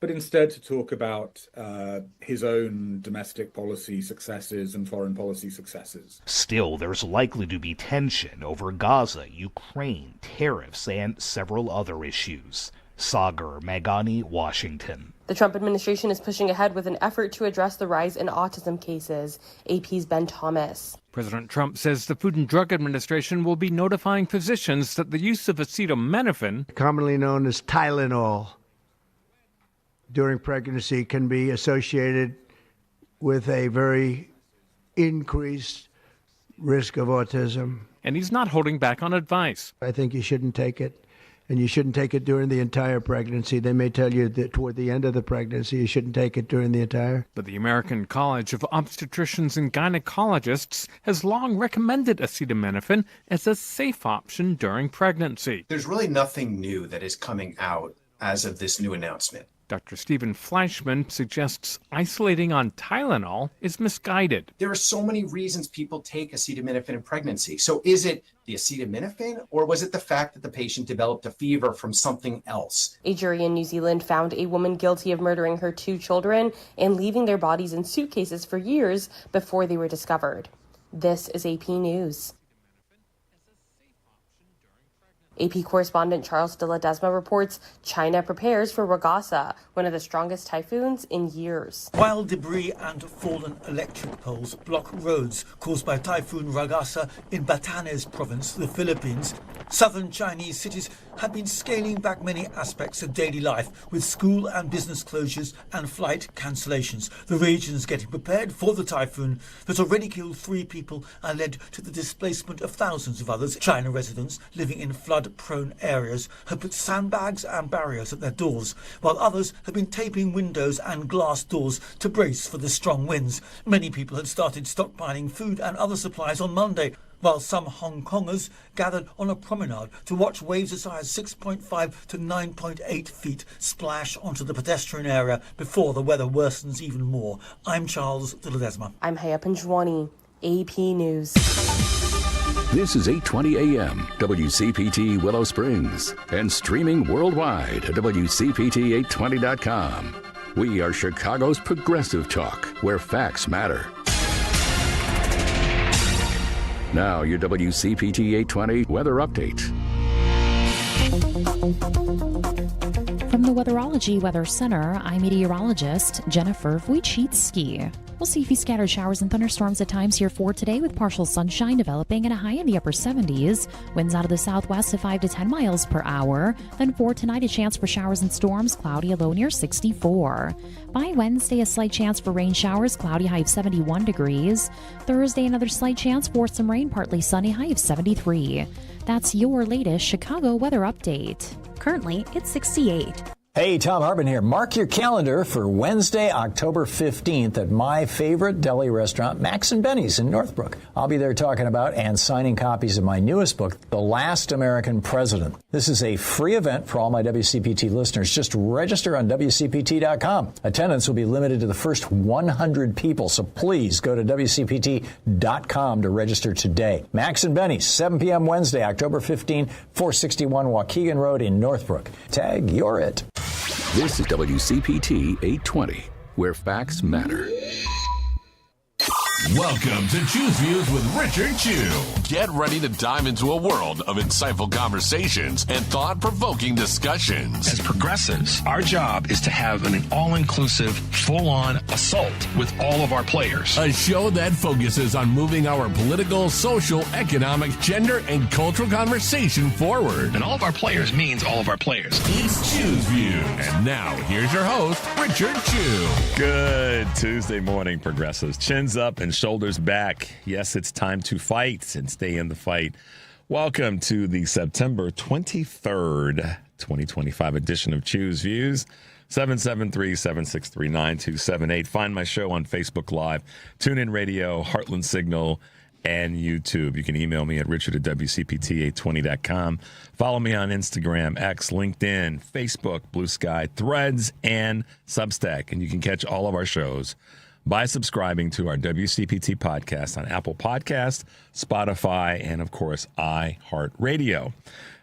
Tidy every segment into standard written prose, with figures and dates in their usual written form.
but instead to talk about his own domestic policy successes and foreign policy successes. Still, there's likely to be tension over Gaza, Ukraine, tariffs, and several other issues. Sagar Meghani, Washington. The Trump administration is pushing ahead with an effort to address the rise in autism cases. AP's Ben Thomas. President Trump says the Food and Drug Administration will be notifying physicians that the use of acetaminophen, commonly known as Tylenol, during pregnancy can be associated with a very increased risk of autism. And he's not holding back on advice. I think you shouldn't take it. And you shouldn't take it during the entire pregnancy. They may tell you that toward the end of the pregnancy, you shouldn't take it during the entire. But the American College of Obstetricians and Gynecologists has long recommended acetaminophen as a safe option during pregnancy. There's really nothing new that is coming out as of this new announcement. Dr. Stephen Fleischman suggests isolating on Tylenol is misguided. There are so many reasons people take acetaminophen in pregnancy. So is it the acetaminophen, or was it the fact that the patient developed a fever from something else? A jury in New Zealand found a woman guilty of murdering her 2 children and leaving their bodies in suitcases for years before they were discovered. This is AP News. AP correspondent Charles de Ledesma reports China prepares for Ragasa, one of the strongest typhoons in years. While debris and fallen electric poles block roads caused by Typhoon Ragasa in Batanes province, the Philippines, southern Chinese cities have been scaling back many aspects of daily life with school and business closures and flight cancellations. The region is getting prepared for the typhoon that's already killed 3 people and led to the displacement of thousands of others. China residents living in flood-prone areas have put sandbags and barriers at their doors, while others have been taping windows and glass doors to brace for the strong winds. Many people had started stockpiling food and other supplies on Monday, while some Hong Kongers gathered on a promenade to watch waves as high as 6.5 to 9.8 feet splash onto the pedestrian area before the weather worsens even more. I'm Charles de Ledesma. I'm Haya Panjwani, AP News. This is 820 AM, WCPT Willow Springs, and streaming worldwide at WCPT820.com. We are Chicago's progressive talk, where facts matter. Now, your WCPT 820 weather update. From the Weatherology Weather Center, I'm meteorologist Jennifer Wojcicki. We'll see a few scattered showers and thunderstorms at times here for today, with partial sunshine developing and a high in the upper 70s. Winds out of the southwest at 5 to 10 miles per hour. Then for tonight, a chance for showers and storms, cloudy, a low near 64. By Wednesday, a slight chance for rain showers, cloudy, high of 71 degrees. Thursday, another slight chance for some rain, partly sunny, high of 73. That's your latest Chicago weather update. Currently, it's 68. Hey, Tom Harbin here. Mark your calendar for Wednesday, October 15th at my favorite deli restaurant, Max and Benny's in Northbrook. I'll be there talking about and signing copies of my newest book, The Last American President. This is a free event for all my WCPT listeners. Just register on WCPT.com. Attendance will be limited to the first 100 people, so please go to WCPT.com to register today. Max and Benny's, 7 p.m. Wednesday, October 15, 461 Waukegan Road in Northbrook. Tag, you're it. This is WCPT 820, where facts matter. Welcome to Choose Views with Richard Chu. Get ready to dive into a world of insightful conversations and thought-provoking discussions. As progressives, our job is to have an all-inclusive, full-on assault with all of our players. A show that focuses on moving our political, social, economic, gender, and cultural conversation forward. And all of our players means all of our players. It's Choose Views. And now, here's your host, Richard Chu. Good Tuesday morning, progressives. Chins up and shoulders back. Yes, it's time to fight and stay in the fight. Welcome to the September 23rd, 2025 edition of Choose Views. 773-763-9278. Find my show on Facebook Live, TuneIn Radio, Heartland Signal, and YouTube. You can email me at richard@WCPT820.com. Follow me on Instagram, X, LinkedIn, Facebook, Blue Sky, Threads, and Substack. And you can catch all of our shows by subscribing to our WCPT podcast on Apple Podcasts, Spotify, and, of course, iHeartRadio.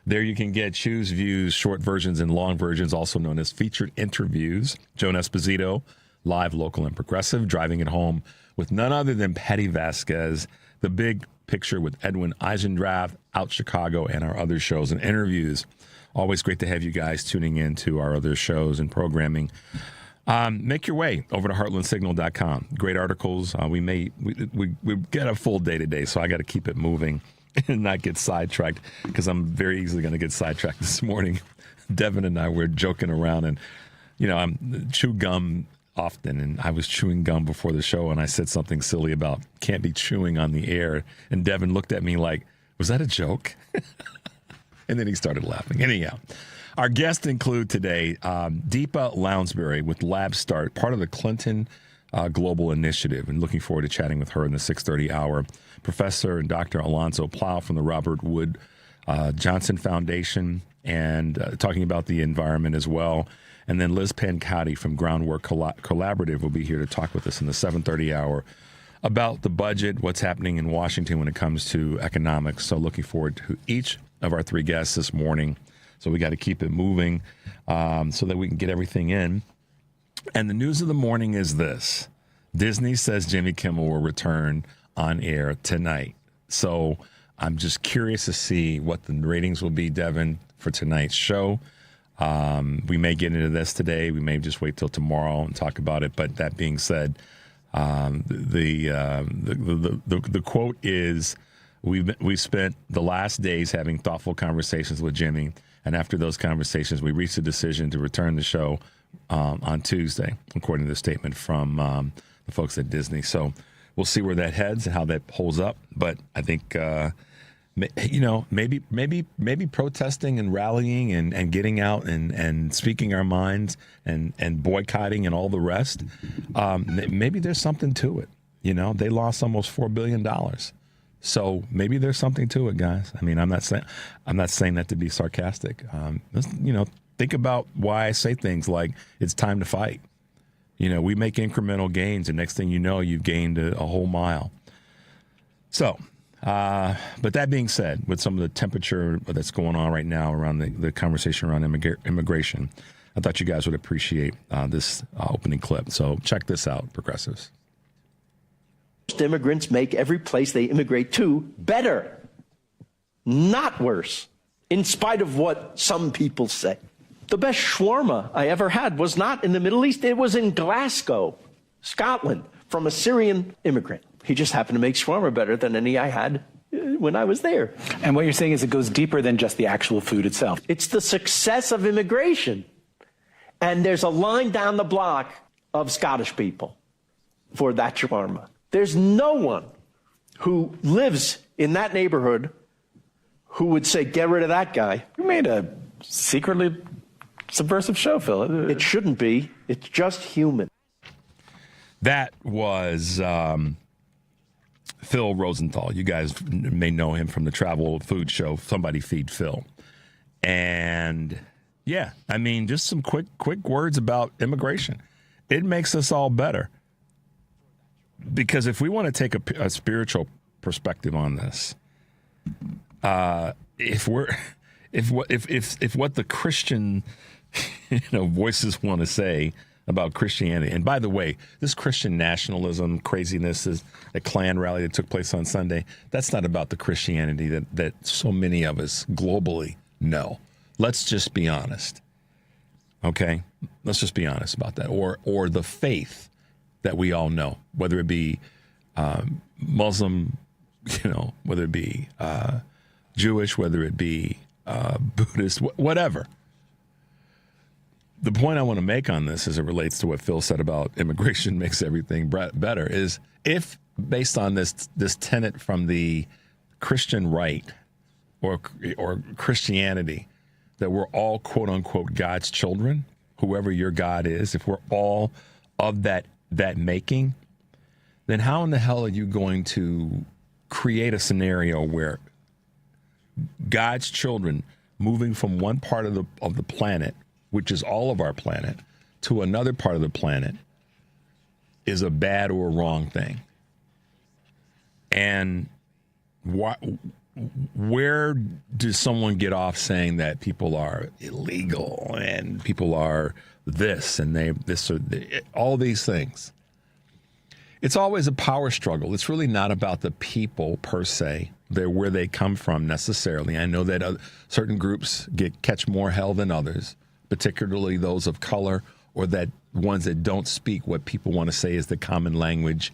There you can get Choose Views, short versions and long versions, also known as featured interviews. Joan Esposito, live, local, and progressive, driving it home with none other than Patty Vasquez. The Big Picture with Edwin Eisendrath, Out Chicago, and our other shows and interviews. Always great to have you guys tuning in to our other shows and programming. Make your way over to heartlandsignal.com. Great articles. We get a full day today, so I got to keep it moving and not get sidetracked, because I'm very easily going to get sidetracked this morning. Devin and I were joking around, and I'm chew gum often, and I was chewing gum before the show, and I said something silly about can't be chewing on the air, and Devin looked at me like, was that a joke? And then he started laughing. Anyhow, our guests include today Deepa Lounsbury with LabStart, part of the Clinton Global Initiative, and looking forward to chatting with her in the 6:30 hour. Professor and Dr. Alonzo Plough from the Robert Wood Johnson Foundation, and talking about the environment as well. And then Liz Pancotti from Groundwork Collaborative will be here to talk with us in the 7:30 hour about the budget, what's happening in Washington when it comes to economics. So looking forward to each of our three guests this morning. So we got to keep it moving so that we can get everything in. And the news of the morning is this. Disney says Jimmy Kimmel will return on air tonight. So I'm just curious to see what the ratings will be, Devin, for tonight's show. We may get into this today. We may just wait till tomorrow and talk about it. But that being said, the quote is, we've spent the last days having thoughtful conversations with Jimmy, and after those conversations, we reached a decision to return the show on Tuesday, according to the statement from the folks at Disney. So we'll see where that heads and how that holds up. But I think maybe protesting and rallying and getting out and speaking our minds and boycotting and all the rest, maybe there's something to it. They lost almost $4 billion. So maybe there's something to it, guys. I mean, I'm not saying that to be sarcastic. Think about why I say things like it's time to fight. We make incremental gains, and next thing you know, you've gained a whole mile. So, but that being said, with some of the temperature that's going on right now around the conversation around immigration, I thought you guys would appreciate this opening clip. So check this out, progressives. Most immigrants make every place they immigrate to better, not worse, in spite of what some people say. The best shawarma I ever had was not in the Middle East. It was in Glasgow, Scotland, from a Syrian immigrant. He just happened to make shawarma better than any I had when I was there. And what you're saying is it goes deeper than just the actual food itself. It's the success of immigration. And there's a line down the block of Scottish people for that shawarma. There's no one who lives in that neighborhood who would say, get rid of that guy. You made a secretly subversive show, Phil. It shouldn't be. It's just human. That was Phil Rosenthal. You guys may know him from the travel food show, Somebody Feed Phil. And yeah, I mean, just some quick words about immigration. It makes us all better. Because if we want to take a spiritual perspective on this, if what the Christian voices want to say about Christianity, and by the way, this Christian nationalism craziness is a Klan rally that took place on Sunday. That's not about the Christianity that so many of us globally know. Let's just be honest. Okay, let's just be honest about that, or the faith that we all know, whether it be Muslim, whether it be Jewish, whether it be Buddhist, whatever. The point I want to make on this as it relates to what Phil said about immigration makes everything better is if, based on this tenet from the Christian right or Christianity, that we're all, quote unquote, God's children, whoever your God is, if we're all of that making, then how in the hell are you going to create a scenario where God's children moving from one part of the planet, which is all of our planet, to another part of the planet is a bad or wrong thing? And where does someone get off saying that people are illegal and people are this and all these things? It's always a power struggle. It's really not about the people per se. They're where they come from necessarily. I know that certain groups catch more hell than others, particularly those of color or that ones that don't speak what people want to say is the common language,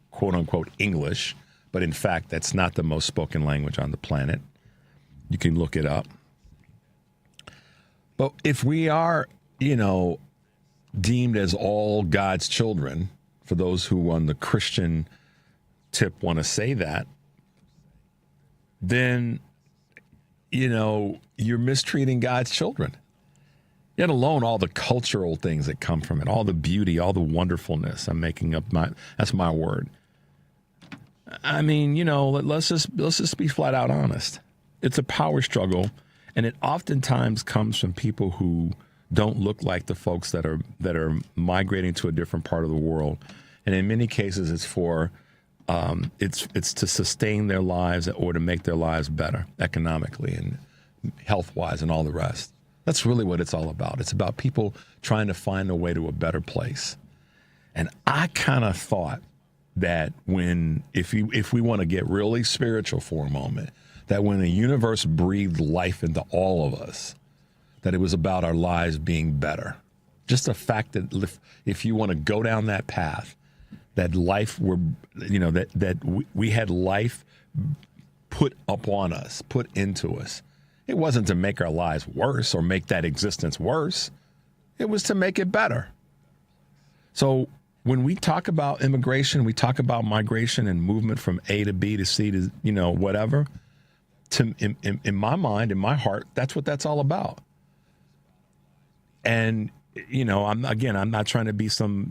quote unquote, English. But in fact, that's not the most spoken language on the planet. You can look it up. But if we are, deemed as all God's children, for those who on the Christian tip want to say that, then, you're mistreating God's children. Yet alone all the cultural things that come from it, all the beauty, all the wonderfulness. I'm making up that's my word. I mean, let's just be flat out honest. It's a power struggle, and it oftentimes comes from people who don't look like the folks that are migrating to a different part of the world. And in many cases, it's for it's to sustain their lives or to make their lives better economically and health-wise and all the rest. That's really what it's all about. It's about people trying to find a way to a better place. And I kind of thought that if we want to get really spiritual for a moment, that when the universe breathed life into all of us, that it was about our lives being better. Just the fact that if you want to go down that path, that life we had life put upon us, put into us. It wasn't to make our lives worse or make that existence worse. It was to make it better. So when we talk about immigration, we talk about migration and movement from A to B to C to, whatever. In my mind, in my heart, that's what that's all about. And, I'm not trying to be some,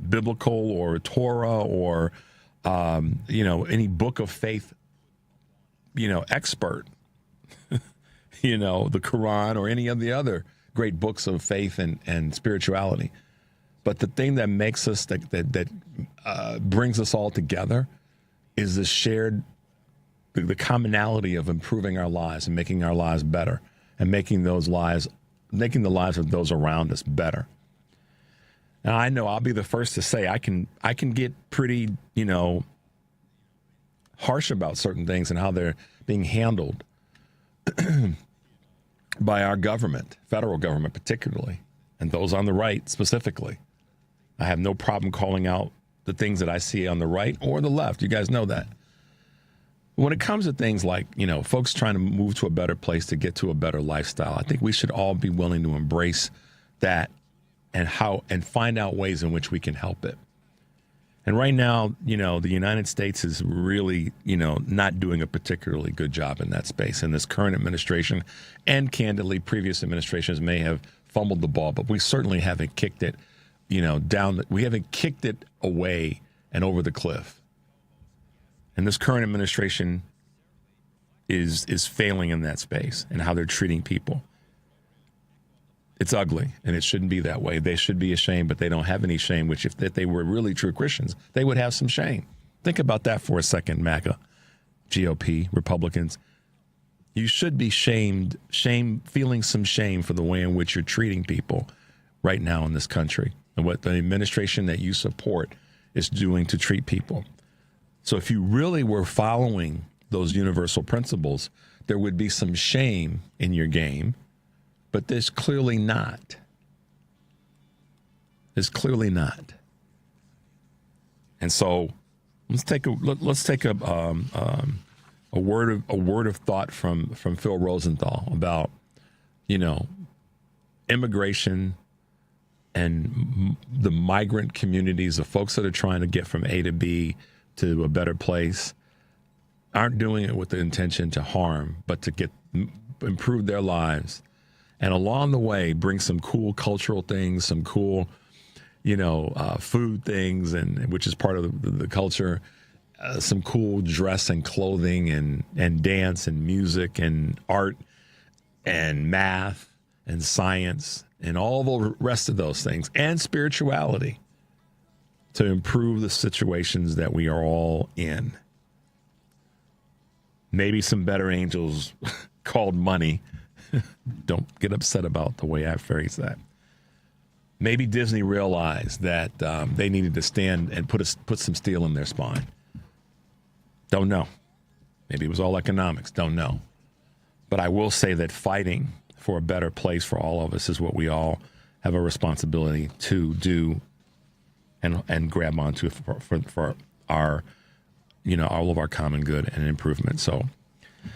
biblical or Torah or, any book of faith, expert, the Quran or any of the other great books of faith and spirituality. But the thing that makes us, that brings us all together is the shared, the commonality of improving our lives and making our lives better and making the lives of those around us better. Now, I know I'll be the first to say I can get pretty, harsh about certain things and how they're being handled by our government, federal government particularly, and those on the right specifically. I have no problem calling out the things that I see on the right or the left. You guys know that. When it comes to things like, folks trying to move to a better place to get to a better lifestyle, I think we should all be willing to embrace that and find out ways in which we can help it. And right now, the United States is really, not doing a particularly good job in that space. And this current administration and candidly previous administrations may have fumbled the ball, but we certainly haven't kicked it, we haven't kicked it away and over the cliff. And this current administration is failing in that space and how they're treating people. It's ugly, and it shouldn't be that way. They should be ashamed, but they don't have any shame, which if they were really true Christians, they would have some shame. Think about that for a second, MAGA, GOP, Republicans. You should be feeling some shame for the way in which you're treating people right now in this country and what the administration that you support is doing to treat people. So if you really were following those universal principles, there would be some shame in your game, but there's clearly not. There's clearly not. And so let's take a word of thought from Phil Rosenthal about, immigration and the migrant communities, the folks that are trying to get from A to B to a better place, aren't doing it with the intention to harm, but to improve their lives. And along the way, bring some cool cultural things, some cool, food things, and which is part of the culture, some cool dress and clothing and dance and music and art and math and science and all the rest of those things, and spirituality to improve the situations that we are all in. maybe some better angels called money. Don't get upset about the way I phrase that. Maybe Disney realized that they needed to stand and put some steel in their spine. Don't know. Maybe it was all economics. Don't know. But I will say that fighting for a better place for all of us is what we all have a responsibility to do and grab onto for our, all of our common good and improvement. So a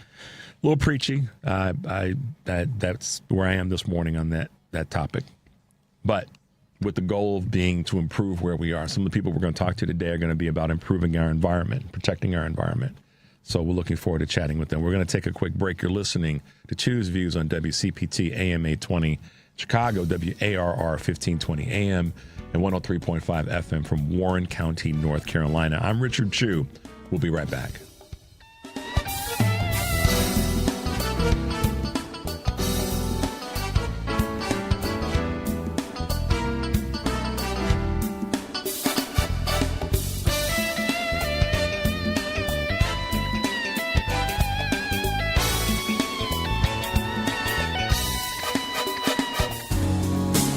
little preachy. That's where I am this morning on that topic. But with the goal of being to improve where we are. Some of the people we're going to talk to today are going to be about improving our environment, protecting our environment. So we're looking forward to chatting with them. We're going to take a quick break. You're listening to Choose Views on WCPT AM 820 Chicago, WARR 1520 AM, and 103.5 FM from Warren County, North Carolina. I'm Richard Chu. We'll be right back.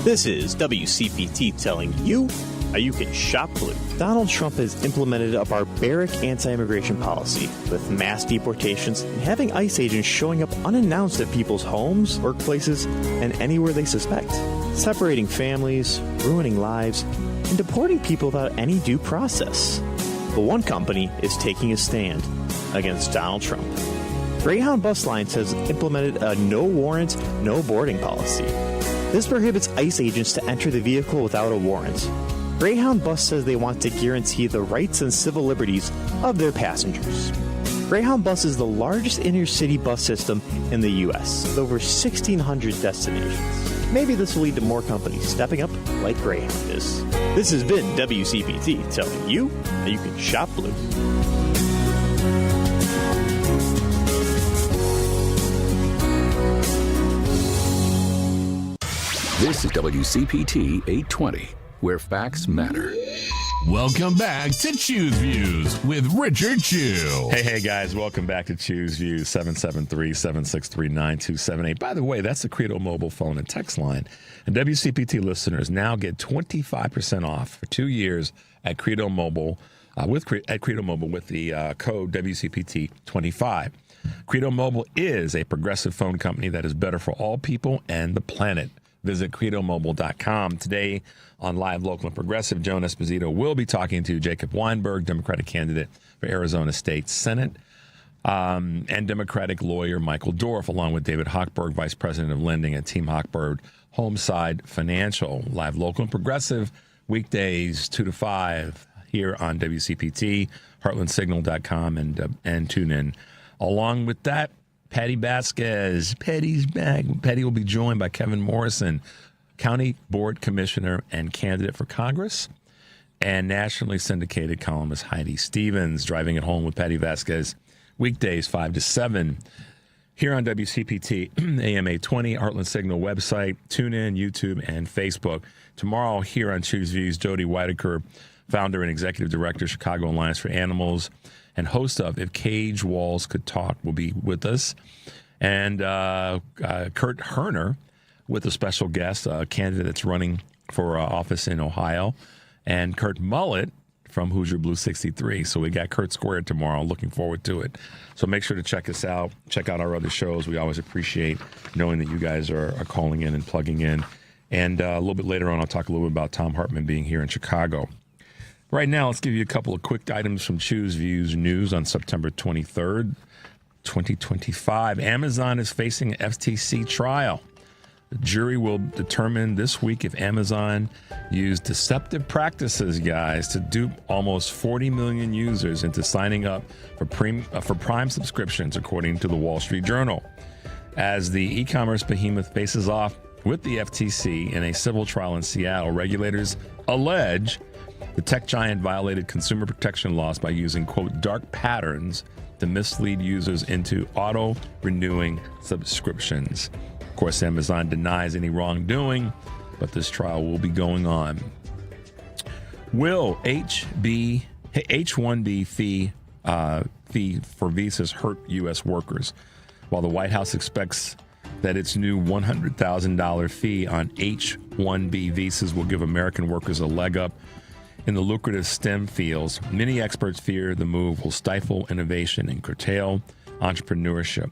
This is WCPT telling you how you can shop blue. Donald Trump has implemented a barbaric anti-immigration policy with mass deportations and having ICE agents showing up unannounced at people's homes, workplaces, and anywhere they suspect, separating families, ruining lives, and deporting people without any due process. But one company is taking a stand against Donald Trump. Greyhound Bus Lines has implemented a no warrant, no boarding policy. This prohibits ICE agents to enter the vehicle without a warrant. Greyhound Bus says they want to guarantee the rights and civil liberties of their passengers. Greyhound Bus is the largest inner-city bus system in the U.S., with over 1,600 destinations. Maybe this will lead to more companies stepping up like Greyhound is. This has been WCPT telling you how you can shop blue. This is WCPT 820, where facts matter. Welcome back to Choose Views with Richard Chu. Hey, guys. Welcome back to Choose Views, 773-763-9278. By the way, that's the Credo mobile phone and text line. And WCPT listeners now get 25% off for 2 years at Credo Mobile, with the code WCPT25. Credo Mobile is a progressive phone company that is better for all people and the planet. Visit credomobile.com. Today on Live, Local, and Progressive, Joan Esposito will be talking to Jacob Weinberg, Democratic candidate for Arizona State Senate, and Democratic lawyer Michael Dorff, along with David Hochberg, Vice President of Lending at Team Hochberg Homeside Financial. Live, Local, and Progressive, weekdays 2 to 5 here on WCPT, heartlandsignal.com, and tune in. Along with that, Patty Vasquez. Patty's back. Patty will be joined by Kevin Morrison, County Board Commissioner and candidate for Congress, and nationally syndicated columnist Heidi Stevens. Driving it home with Patty Vasquez, weekdays 5 to 7 here on WCPT AM 820, Heartland Signal website, TuneIn, YouTube, and Facebook. Tomorrow here on Choose Views, Jody Whitaker, founder and executive director, Chicago Alliance for Animals, and host of If Cage Walls Could Talk, will be with us. And Kurt Herner with a special guest, a candidate that's running for office in Ohio, and Kurt Mullett from Hoosier Blue 63. So we got Kurt squared tomorrow. Looking forward to it. So make sure to check us out. Check out our other shows. We always appreciate knowing that you guys are calling in and plugging in. And a little bit later on, I'll talk a little bit about Tom Hartman being here in Chicago. Right now, let's give you a couple of quick items from Choose Views News on September 23rd, 2025. Amazon is facing an FTC trial. The jury will determine this week if Amazon used deceptive practices, guys, to dupe almost 40 million users into signing up for Prime subscriptions, according to the Wall Street Journal. As the e-commerce behemoth faces off with the FTC in a civil trial in Seattle, regulators allege the tech giant violated consumer protection laws by using, quote, dark patterns to mislead users into auto-renewing subscriptions. Of course, Amazon denies any wrongdoing, but this trial will be going on. Will H-1B fee fee for visas hurt U.S. workers, while the White House expects that its new $100,000 fee on H-1B visas will give American workers a leg up in the lucrative STEM fields. Many experts fear the move will stifle innovation and curtail entrepreneurship.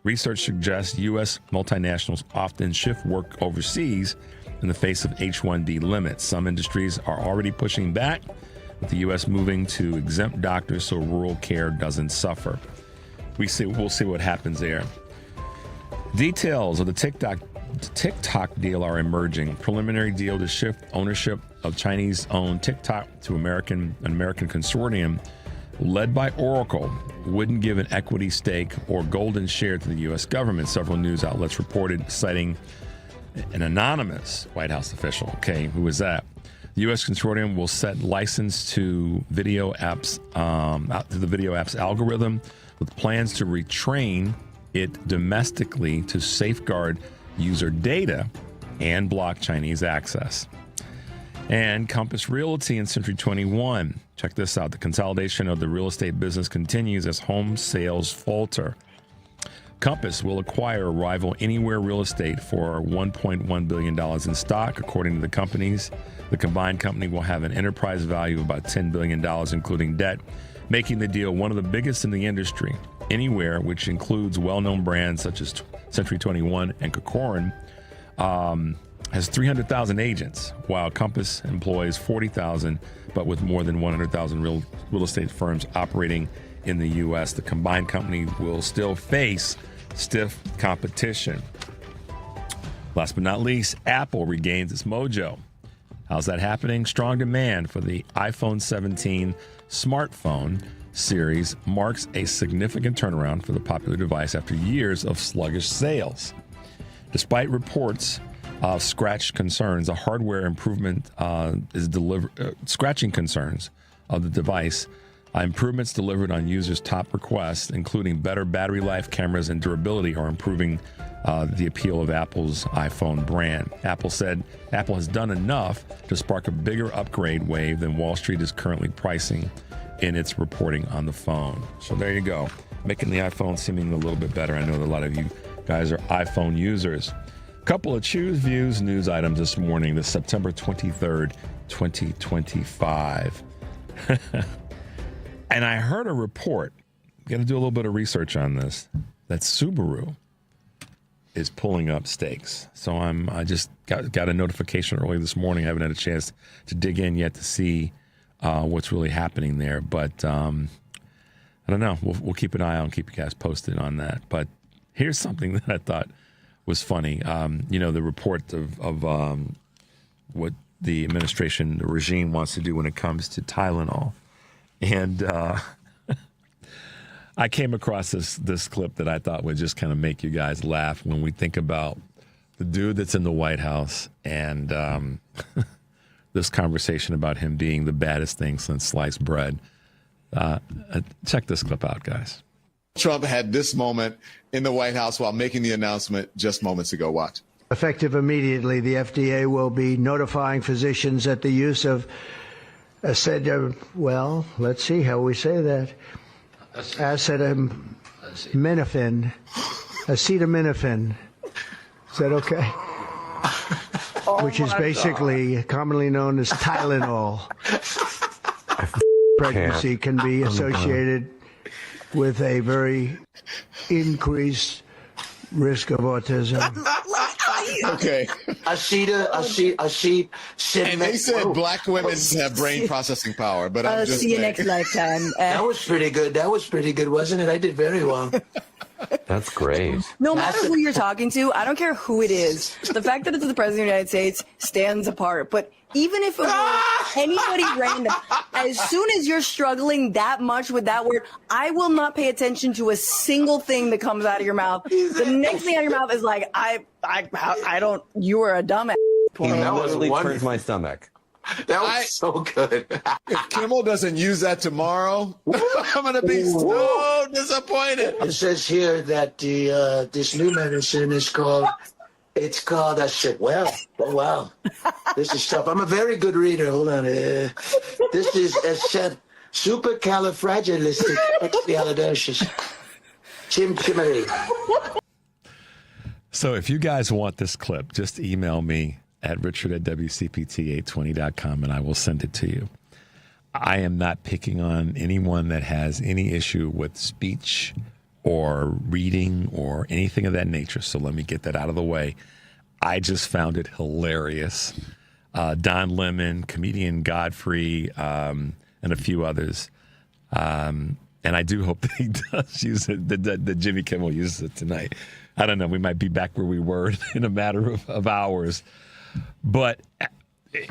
Research suggests U.S. multinationals often shift work overseas in the face of H-1B limits. Some industries are already pushing back, with the U.S. moving to exempt doctors so rural care doesn't suffer. We'll see what happens there. Details of the TikTok deal are emerging. Preliminary deal to shift ownership of Chinese-owned TikTok to an American consortium led by Oracle wouldn't give an equity stake or golden share to the U.S. government. Several news outlets reported, citing an anonymous White House official. Okay, who is that? The U.S. consortium will set license to video apps to the video apps algorithm, with plans to retrain it domestically to safeguard user data and block Chinese access. And Compass Realty and Century 21. Check this out. The consolidation of the real estate business continues as home sales falter. Compass will acquire rival Anywhere Real Estate for $1.1 billion in stock, according to the companies. The combined company will have an enterprise value of about $10 billion, including debt, making the deal one of the biggest in the industry. Anywhere, which includes well-known brands such as Century 21 and Corcoran, has 300,000 agents, while Compass employs 40,000, but with more than 100,000 real estate firms operating in the U.S. The combined company will still face stiff competition. Last but not least, Apple regains its mojo. How's that happening? Strong demand for the iPhone 17 smartphone series marks a significant turnaround for the popular device after years of sluggish sales. Despite reports of scratch concerns, a hardware improvement scratching concerns of the device. Improvements delivered on users' top requests, including better battery life, cameras, and durability, are improving the appeal of Apple's iPhone brand. Apple said Apple has done enough to spark a bigger upgrade wave than Wall Street is currently pricing in its reporting on the phone. So there you go, making the iPhone seeming a little bit better. I know that a lot of you guys are iPhone users. A couple of Choose Views news items this morning, the September 23rd, 2025. And I heard a report, got to do a little bit of research on this, that Subaru is pulling up stakes. So I just got a notification early this morning. I haven't had a chance to dig in yet to see what's really happening there. But I don't know. We'll keep an eye on, keep you guys posted on that. But here's something that I thought was funny. The report of what the administration, the regime wants to do when it comes to Tylenol. And I came across this clip that I thought would just kind of make you guys laugh when we think about the dude that's in the White House and this conversation about him being the baddest thing since sliced bread. Check this clip out, guys. Trump had this moment in the White House while making the announcement just moments ago. Watch. Effective immediately, the FDA will be notifying physicians that the use of let's see how we say that. Acetaminophen. Is that okay? Which is basically commonly known as Tylenol. Pregnancy can be associated with a very increased risk of autism. Okay. And they said black women have brain processing power, but I'm just see you next lifetime. That was pretty good. Wasn't it? I did very well. That's great. No matter who you're talking to, I don't care who it is. The fact that it's the President of the United States stands apart. But even if it were anybody random, as soon as you're struggling that much with that word, I will not pay attention to a single thing that comes out of your mouth. The next thing out of your mouth is like, you are a dumbass. He literally turned my stomach. That was so good. If Kimmel doesn't use that tomorrow, I'm going to be so disappointed. It says here that this new medicine is called, I said, wow, this is tough. I'm a very good reader. Hold on. This is Supercalifragilisticexpialidocious. Chimchimary. So if you guys want this clip, just email me at richard@wcpt820.com and I will send it to you. I am not picking on anyone that has any issue with speech or reading or anything of that nature. So let me get that out of the way. I just found it hilarious. Don Lemon, comedian Godfrey, and a few others. And I do hope that he does use it, that Jimmy Kimmel uses it tonight. I don't know. We might be back where we were in a matter of hours. But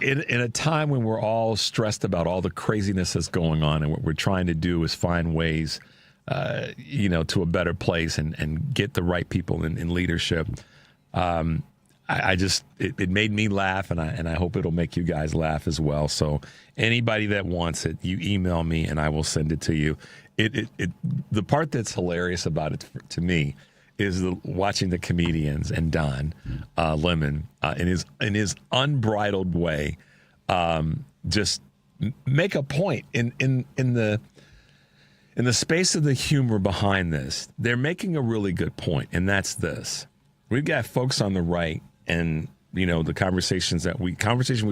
in a time when we're all stressed about all the craziness that's going on, and what we're trying to do is find ways, to a better place and get the right people in leadership. It made me laugh, and I hope it'll make you guys laugh as well. So anybody that wants it, you email me and I will send it to you. The part that's hilarious about it to me is watching the comedians and Don Lemon in his unbridled way just make a point in the space of the humor behind this. They're making a really good point, and that's this: we've got folks on the right, and the conversation we've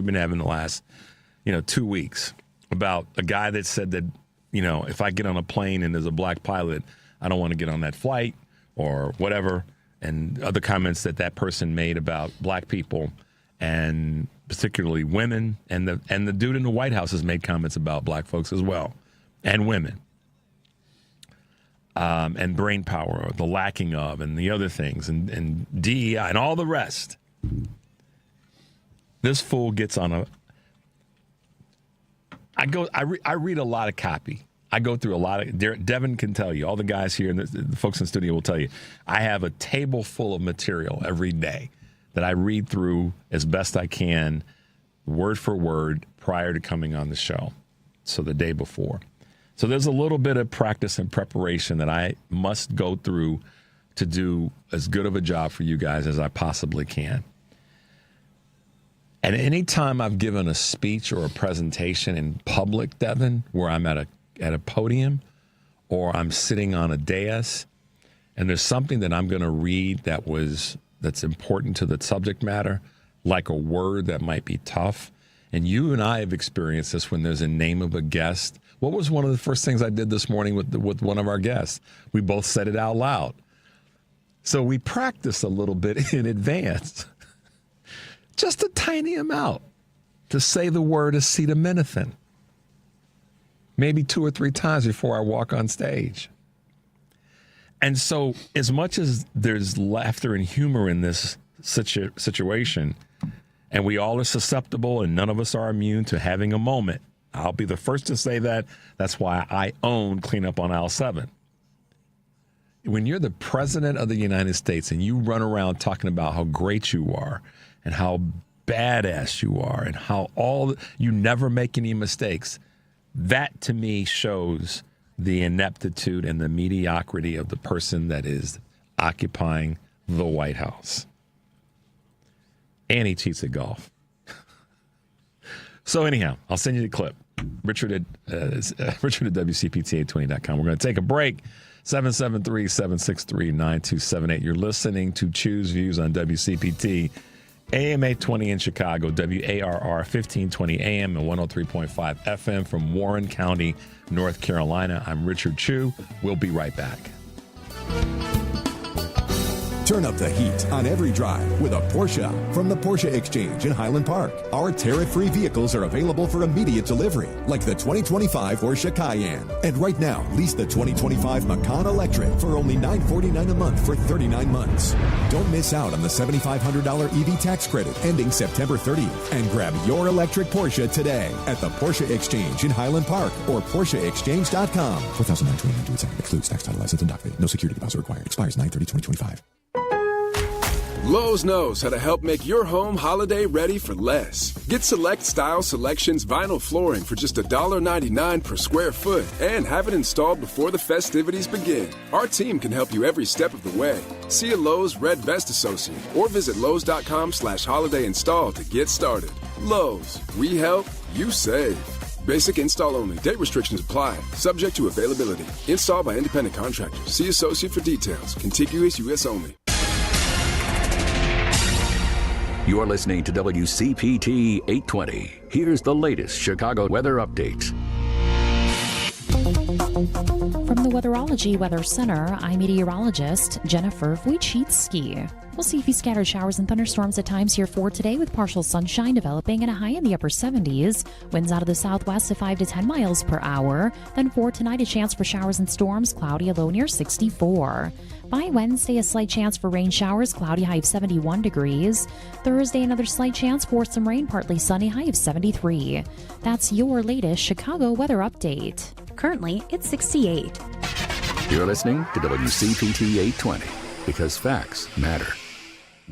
been having the last 2 weeks about a guy that said that if I get on a plane and there's a black pilot, I don't want to get on that flight or whatever, and other comments that person made about black people and particularly women, and the dude in the White House has made comments about black folks as well, and women, and brain power, or the lacking of, and the other things, and DEI and all the rest. This fool gets on I read a lot of copy. I go through a lot of, Devin can tell you, all the guys here and the folks in the studio will tell you, I have a table full of material every day that I read through as best I can, word for word, prior to coming on the show. So the day before. So there's a little bit of practice and preparation that I must go through to do as good of a job for you guys as I possibly can. And any time I've given a speech or a presentation in public, Devin, where I'm at a podium or I'm sitting on a dais and there's something that I'm going to read that's important to the subject matter, like a word that might be tough. And you and I have experienced this when there's a name of a guest. What was one of the first things I did this morning with one of our guests? We both said it out loud. So we practiced a little bit in advance, just a tiny amount, to say the word acetaminophen. Maybe 2 or 3 times before I walk on stage. And so as much as there's laughter and humor in this situation, and we all are susceptible and none of us are immune to having a moment, I'll be the first to say that. That's why I own Cleanup on Aisle 7. When you're the president of the United States and you run around talking about how great you are and how badass you are and how you never make any mistakes, that, to me, shows the ineptitude and the mediocrity of the person that is occupying the White House. And he cheats at golf. So anyhow, I'll send you the clip. Richard at WCPT820.com. We're going to take a break. 773-763-9278. You're listening to Choose Views on WCPT. AM 820 in Chicago, WARR 1520 AM and 103.5 FM from Warren County, North Carolina. I'm Richard Chu. We'll be right back. Turn up the heat on every drive with a Porsche from the Porsche Exchange in Highland Park. Our tariff-free vehicles are available for immediate delivery, like the 2025 Porsche Cayenne. And right now, lease the 2025 Macan Electric for only $949 a month for 39 months. Don't miss out on the $7,500 EV tax credit ending September 30th. And grab your electric Porsche today at the Porsche Exchange in Highland Park or PorscheExchange.com. $4,929 to its excludes tax, title, license, and document. No security deposit required. Expires 9/30/2025. Lowe's knows how to help make your home holiday ready for less. Get Select Style Selections vinyl flooring for just $1.99 per square foot and have it installed before the festivities begin. Our team can help you every step of the way. See a Lowe's Red Vest associate or visit Lowe's.com/holiday install to get started. Lowe's, we help, you save. Basic install only. Date restrictions apply. Subject to availability. Installed by independent contractors. See associate for details. Contiguous U.S. only. You're listening to WCPT 820. Here's the latest Chicago weather update. From the Weatherology Weather Center, I'm meteorologist Jennifer Wojcicki. We'll see a few scattered showers and thunderstorms at times here for today with partial sunshine developing and a high in the upper 70s. Winds out of the southwest at 5 to 10 miles per hour. Then for tonight, a chance for showers and storms, cloudy, a low near 64. By Wednesday, a slight chance for rain showers, cloudy, high of 71 degrees. Thursday, another slight chance for some rain, partly sunny, high of 73. That's your latest Chicago weather update. Currently, it's 68. You're listening to WCPT 820 because facts matter.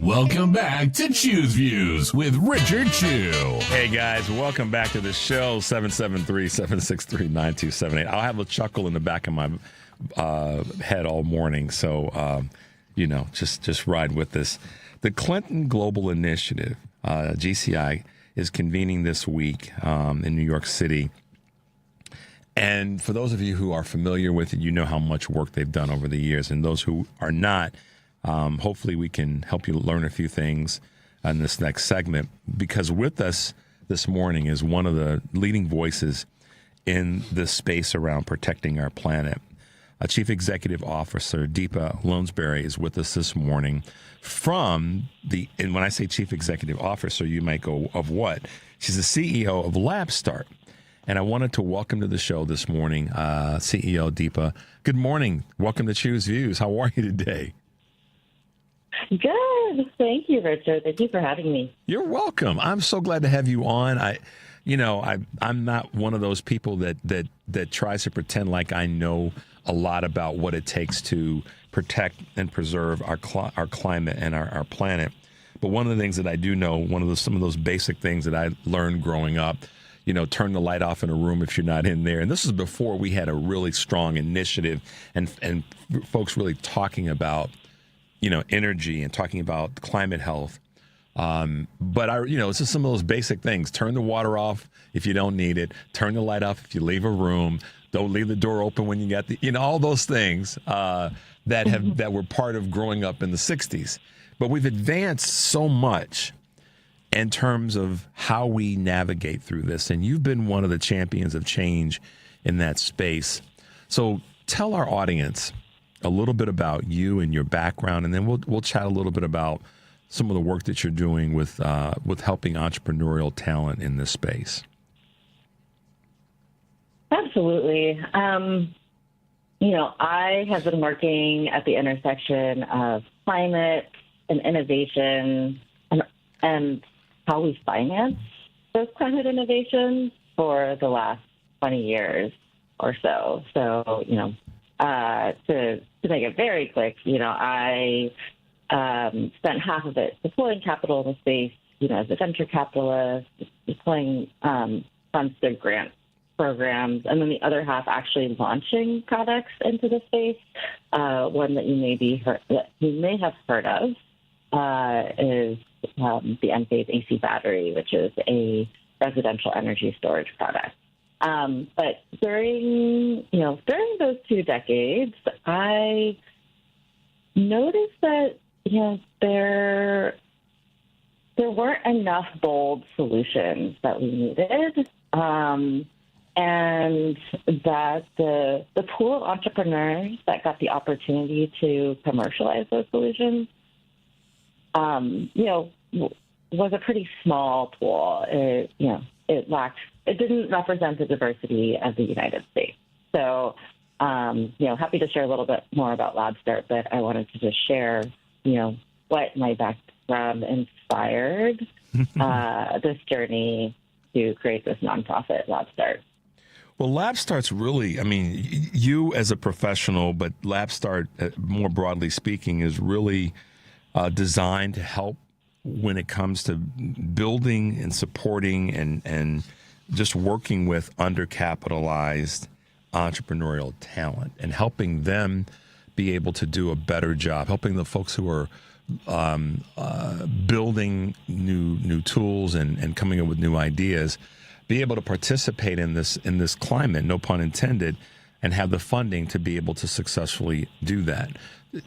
Welcome back to Choose Views with Richard Chew. Hey guys, welcome back to the show. 773-763-9278. I'll have a chuckle in the back of my head all morning, so just ride with this. The Clinton Global Initiative, GCI, is convening this week in New York City. And for those of you who are familiar with it, you know how much work they've done over the years. And those who are not, hopefully we can help you learn a few things in this next segment. Because with us this morning is one of the leading voices in this space around protecting our planet. Chief Executive Officer Deepa Lounsbury is with us this morning and when I say Chief Executive Officer, you might go, of what? She's the CEO of LabStart. And I wanted to welcome to the show this morning, CEO Deepa. Good morning. Welcome to Choose Views. How are you today? Good. Thank you, Richard. Thank you for having me. You're welcome. I'm so glad to have you on. I'm not one of those people that tries to pretend like I know a lot about what it takes to protect and preserve our climate and our planet. But one of the things that I do know, some of those basic things that I learned growing up, turn the light off in a room if you're not in there. And this is before we had a really strong initiative and folks really talking about, energy and talking about climate health. But it's just some of those basic things. Turn the water off if you don't need it. Turn the light off if you leave a room. Don't leave the door open when you get all those things that were part of growing up in the 60s. But we've advanced so much in terms of how we navigate through this. And you've been one of the champions of change in that space. So tell our audience a little bit about you and your background, and then we'll chat a little bit about some of the work that you're doing with helping entrepreneurial talent in this space. Absolutely. I have been working at the intersection of climate and innovation and how we finance those climate innovations for the last 20 years or so. So, to make it very quick, I spent half of it deploying capital in the space, as a venture capitalist, deploying funds to grant programs, and then the other half actually launching products into the space. One that you may have heard of is the Enphase AC battery, which is a residential energy storage product. But during those 2 decades, I noticed that there weren't enough bold solutions that we needed, and that the pool of entrepreneurs that got the opportunity to commercialize those solutions, was a pretty small pool. It didn't represent the diversity of the United States. So, happy to share a little bit more about LabStart, but I wanted to just share, what my background inspired this journey to create this nonprofit, LabStart. Well, LabStart's really, you as a professional, but LabStart, more broadly speaking, is really designed to help when it comes to building and supporting and just working with undercapitalized entrepreneurial talent and helping them be able to do a better job, helping the folks who are building new tools and coming up with new ideas be able to participate in this climate, no pun intended, and have the funding to be able to successfully do that.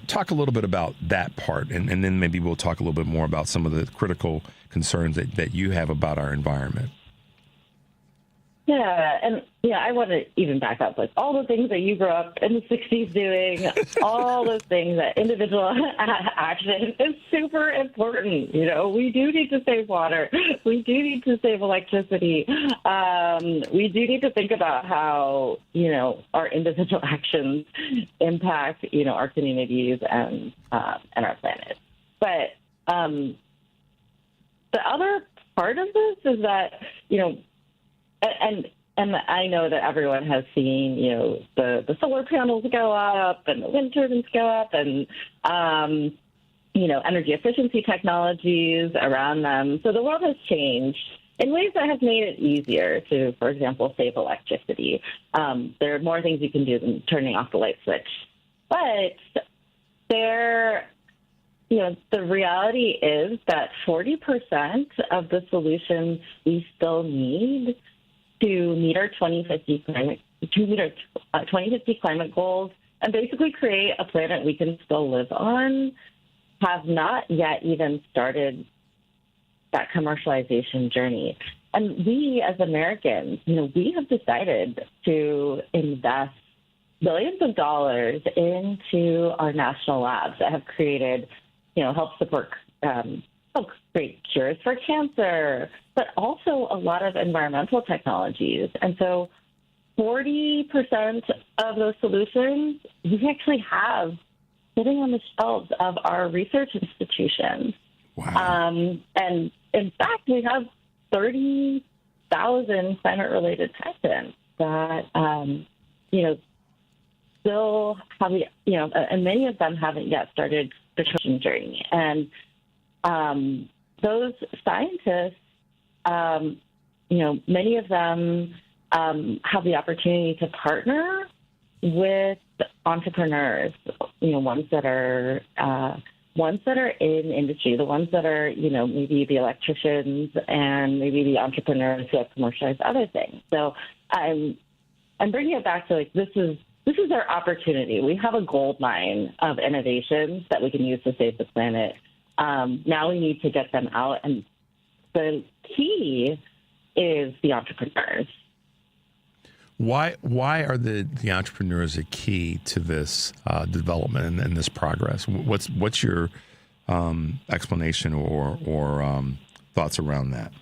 Talk a little bit about that part, and then maybe we'll talk a little bit more about some of the critical concerns that you have about our environment. Yeah, and I want to even back up, like all the things that you grew up in the 60s doing, all those things, that individual action is super important. We do need to save water. We do need to save electricity. We do need to think about how, our individual actions impact, our communities and our planet. But the other part of this is that, and I know that everyone has seen, the solar panels go up and the wind turbines go up and, energy efficiency technologies around them. So the world has changed in ways that have made it easier to, for example, save electricity. There are more things you can do than turning off the light switch. But the reality is that 40% of the solutions we still need to meet our 2050 climate goals and basically create a planet we can still live on have not yet even started that commercialization journey. And we as Americans, we have decided to invest billions of dollars into our national labs that have created, help create cures for cancer, but also a lot of environmental technologies. And so 40% of those solutions we actually have sitting on the shelves of our research institutions. Wow. And in fact, we have 30,000 climate-related patents that, still have, and many of them haven't yet started the transition journey. And those scientists, many of them have the opportunity to partner with entrepreneurs, ones that are in industry, the ones that are, maybe the electricians and maybe the entrepreneurs who have commercialized other things. So I'm bringing it back to this is our opportunity. We have a gold mine of innovations that we can use to save the planet. Now we need to get them out, and the key is the entrepreneurs. Why are the entrepreneurs a key to this development and this progress? What's your explanation or thoughts around that?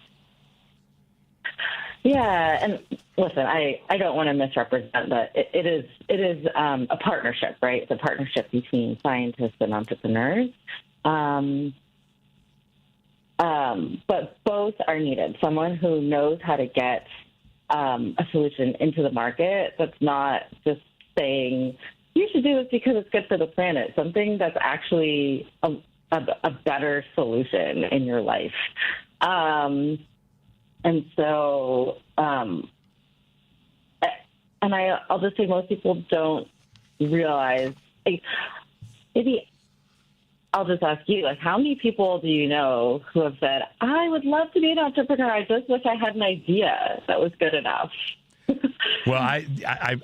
Yeah, and listen, I don't want to misrepresent, but it is a partnership, right? It's a partnership between scientists and entrepreneurs. But both are needed. Someone who knows how to get a solution into the market that's not just saying, you should do this because it's good for the planet, something that's actually a better solution in your life. And so, and I'll just say most people don't realize, maybe I'll just ask you, how many people do you know who have said, I would love to be an entrepreneur, I just wish I had an idea that was good enough? Well,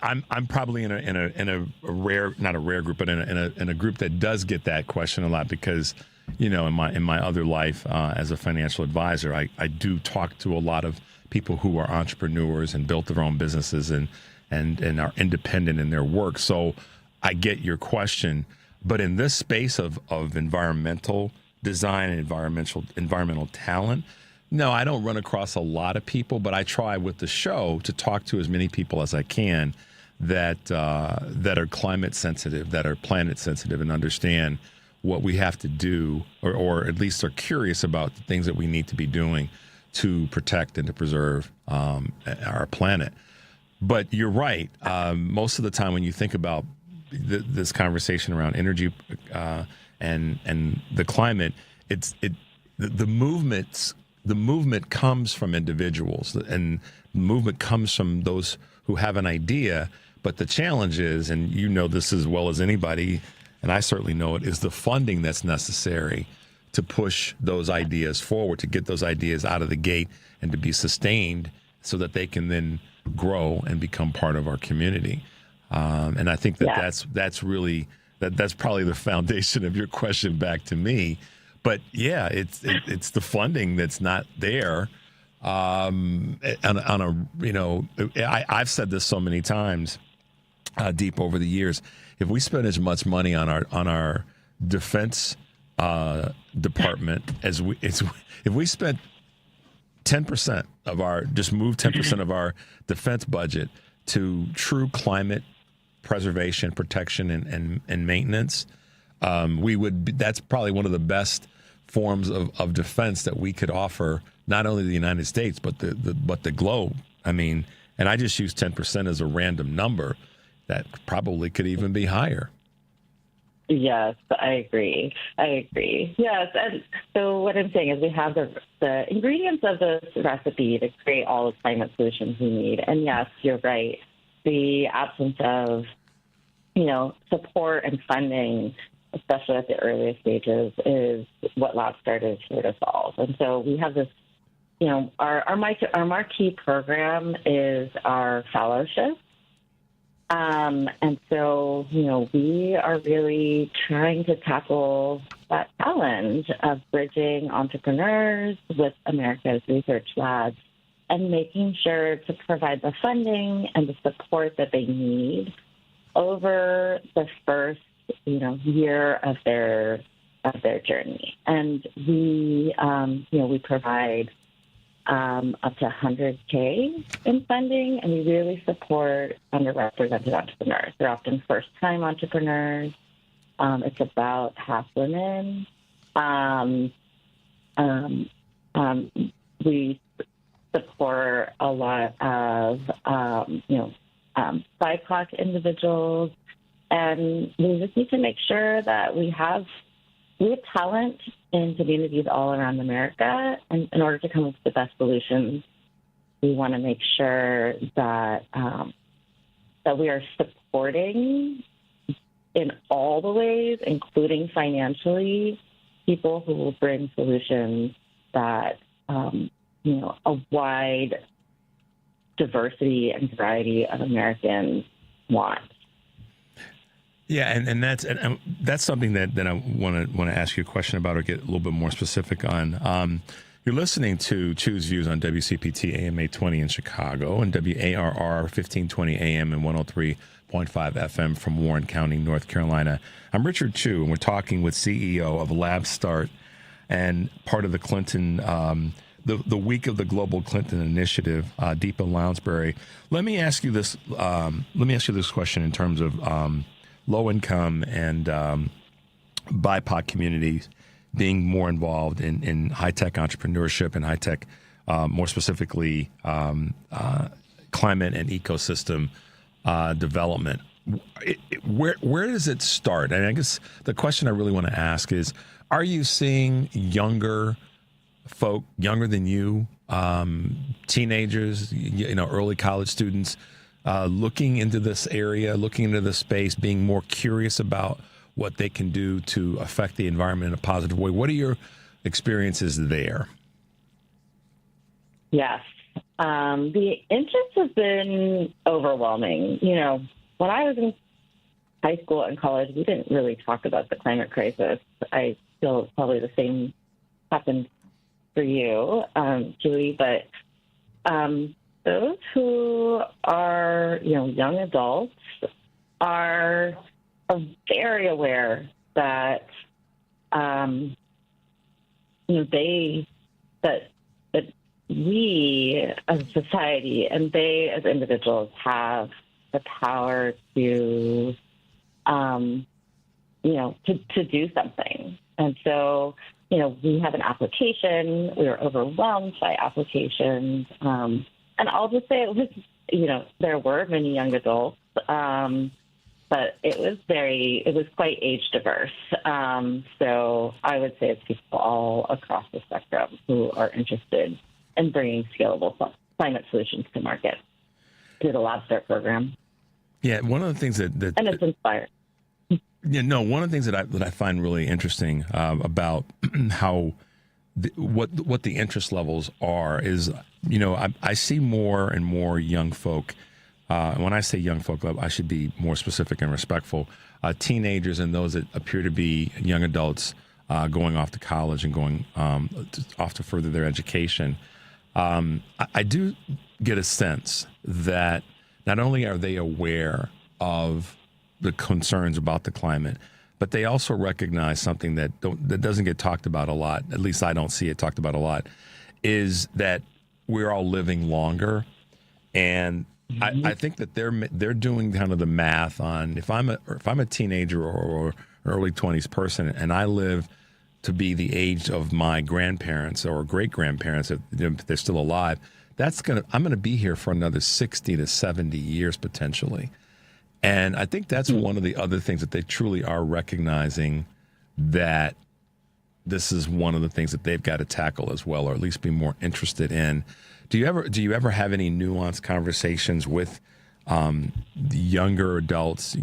I'm probably in a rare, not a rare group, but in a group that does get that question a lot because, in my other life as a financial advisor, I do talk to a lot of people who are entrepreneurs and built their own businesses and are independent in their work. So I get your question. But in this space of environmental design and environmental talent, no, I don't run across a lot of people, but I try with the show to talk to as many people as I can that are climate sensitive, that are planet sensitive, and understand what we have to do, or at least are curious about the things that we need to be doing to protect and to preserve our planet. But you're right. Most of the time when you think about this conversation around energy and the climate, the movement comes from individuals, and the movement comes from those who have an idea. But the challenge is, and you know this as well as anybody, and I certainly know it, is the funding that's necessary to push those ideas forward, to get those ideas out of the gate and to be sustained so that they can then grow and become part of our community. And I think that that's really that's probably the foundation of your question back to me. But yeah, it's the funding that's not there. On a I've said this so many times, Deep, over the years. If we spend as much money on our defense department if we spent 10% of move 10% of our defense budget to true climate preservation, protection, and maintenance, that's probably one of the best forms of defense that we could offer, not only the United States, but the globe. I mean, and I just use 10% as a random number. That probably could even be higher. Yes, I agree. Yes, and so what I'm saying is we have the ingredients of this recipe to create all the climate solutions we need. And yes, you're right. The absence of, support and funding, especially at the earliest stages, is what LabStart is here to solve. And so we have this, our marquee program is our fellowship. And so, we are really trying to tackle that challenge of bridging entrepreneurs with America's research labs and making sure to provide the funding and the support that they need over the first, year of their journey. And we provide up to $100K in funding, and we really support underrepresented entrepreneurs. They're often first-time entrepreneurs. It's about half women. We support a lot of, BIPOC individuals, and we just need to make sure that we have talent in communities all around America, and in order to come up with the best solutions, we want to make sure that that we are supporting in all the ways, including financially, people who will bring solutions that a wide diversity and variety of Americans want. Yeah, and that's something that I want to ask you a question about or get a little bit more specific on. You're listening to Choose Views on WCPT AM 820 in Chicago and WARR 1520 AM and 103.5 FM from Warren County, North Carolina. I'm Richard Chu, and we're talking with CEO of LabStart and part of the Clinton, the Week of the Global Clinton Initiative, Deepa Lounsbury. Let me ask you this question in terms of low-income and BIPOC communities being more involved in high-tech entrepreneurship and high-tech, more specifically, climate and ecosystem development. Where does it start? And I guess the question I really want to ask is, are you seeing younger folk, younger than you, teenagers, early college students, looking into this area, looking into this space, being more curious about what they can do to affect the environment in a positive way? What are your experiences there? Yes. The interest has been overwhelming. When I was in high school and college, we didn't really talk about the climate crisis. I feel probably the same happened for you, Julie, but those who are, young adults are very aware that, that we as a society and they as individuals have the power to, to do something. And so, we have an application. We were overwhelmed by applications. And I'll just say it was, there were many young adults, but it was quite age diverse. So I would say it's people all across the spectrum who are interested in bringing scalable climate solutions to market through the LabStart program. Yeah, one of the things that and it's inspired. Yeah, no. One of the things that I find really interesting about how what the interest levels are is, I see more and more young folk. When I say young folk, I should be more specific and respectful. Teenagers and those that appear to be young adults going off to college and going off to further their education. I do get a sense that not only are they aware of the concerns about the climate, but they also recognize something that doesn't get talked about a lot, at least I don't see it talked about a lot, is that we're all living longer. And I think that they're doing kind of the math on if I'm a teenager or early 20s person and I live to be the age of my grandparents or great grandparents if they're still alive, I'm gonna be here for another 60 to 70 years potentially. And I think that's one of the other things that they truly are recognizing, that this is one of the things that they've got to tackle as well, or at least be more interested in. Do you ever have any nuanced conversations with the younger adults,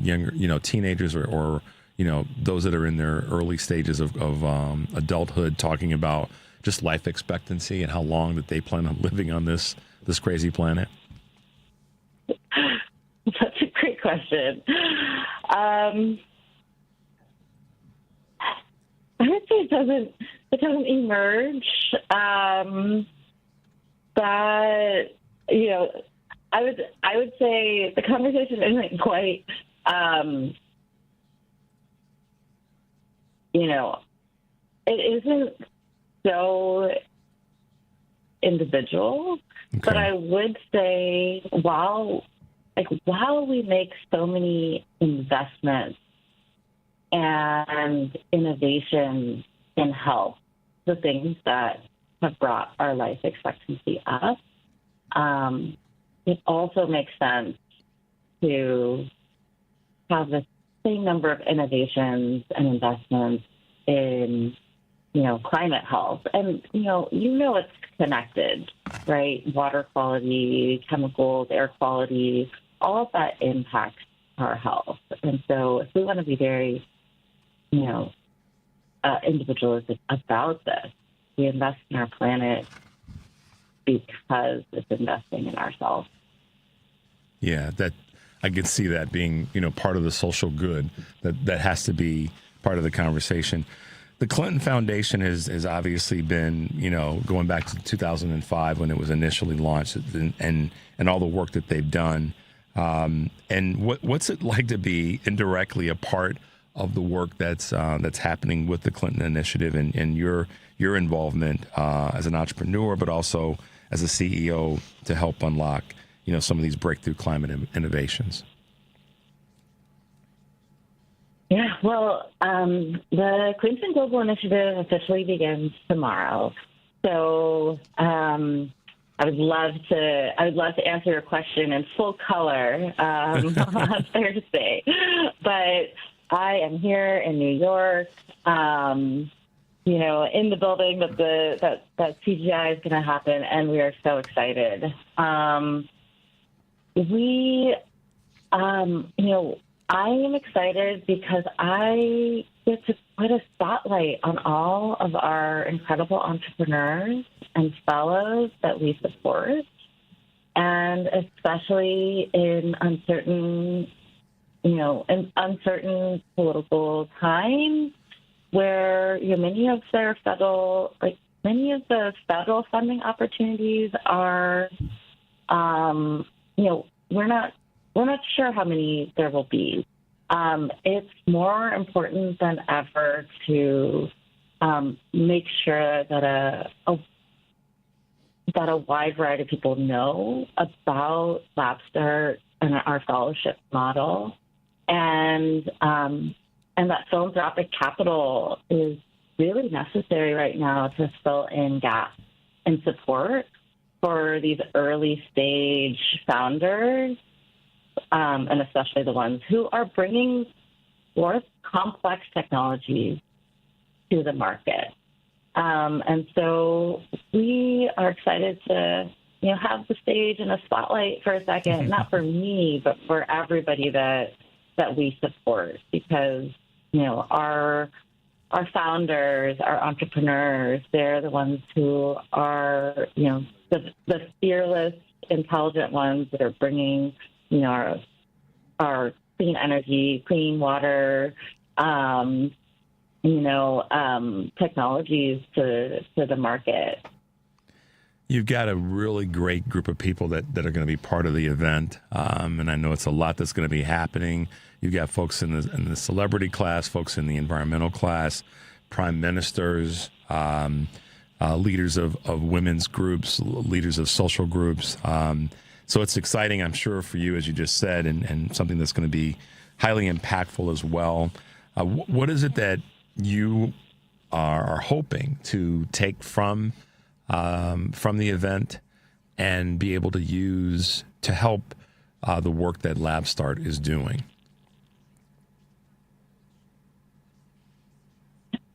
teenagers or those that are in their early stages of adulthood, talking about just life expectancy and how long that they plan on living on this crazy planet? That's a great question. I would say it doesn't emerge. But I would say the conversation isn't quite. It isn't so individual. Okay. But I would say while we make so many investments and innovation in health, the things that have brought our life expectancy up, it also makes sense to have the same number of innovations and investments in, climate health. And, it's connected, right? Water quality, chemicals, air quality, all of that impacts our health. And so if we want to be very, individualistic about this, we invest in our planet because it's investing in ourselves. Yeah, that I could see that being, part of the social good that has to be part of the conversation. The Clinton Foundation has obviously been, going back to 2005 when it was initially launched, and all the work that they've done. And what's it like to be indirectly a part of the work that's happening with the Clinton Initiative and your involvement as an entrepreneur, but also as a CEO to help unlock, some of these breakthrough climate innovations? Yeah, well, the Clinton Global Initiative officially begins tomorrow. So I would love to answer your question in full color on Thursday. But I am here in New York, in the building that CGI is going to happen, and we are so excited. I am excited because I get to put a spotlight on all of our incredible entrepreneurs and fellows that we support, and especially in uncertain political times where many of the federal funding opportunities are, we're not sure how many there will be. It's more important than ever to make sure that a wide variety of people know about LabStart and our fellowship model, and that philanthropic capital is really necessary right now to fill in gaps in support for these early stage founders. And especially the ones who are bringing forth complex technologies to the market. And so we are excited to, have the stage and a spotlight for a second, not for me, but for everybody that we support, because, our our founders, our entrepreneurs, they're the ones who are, the fearless, intelligent ones that are bringing, our clean energy, clean water, technologies to the market. You've got a really great group of people that are going to be part of the event, and I know it's a lot that's going to be happening. You've got folks in the celebrity class, folks in the environmental class, prime ministers, leaders of women's groups, leaders of social groups. So it's exciting, I'm sure, for you, as you just said, and something that's going to be highly impactful as well. What is it that you are hoping to take from the event and be able to use to help the work that LabStart is doing?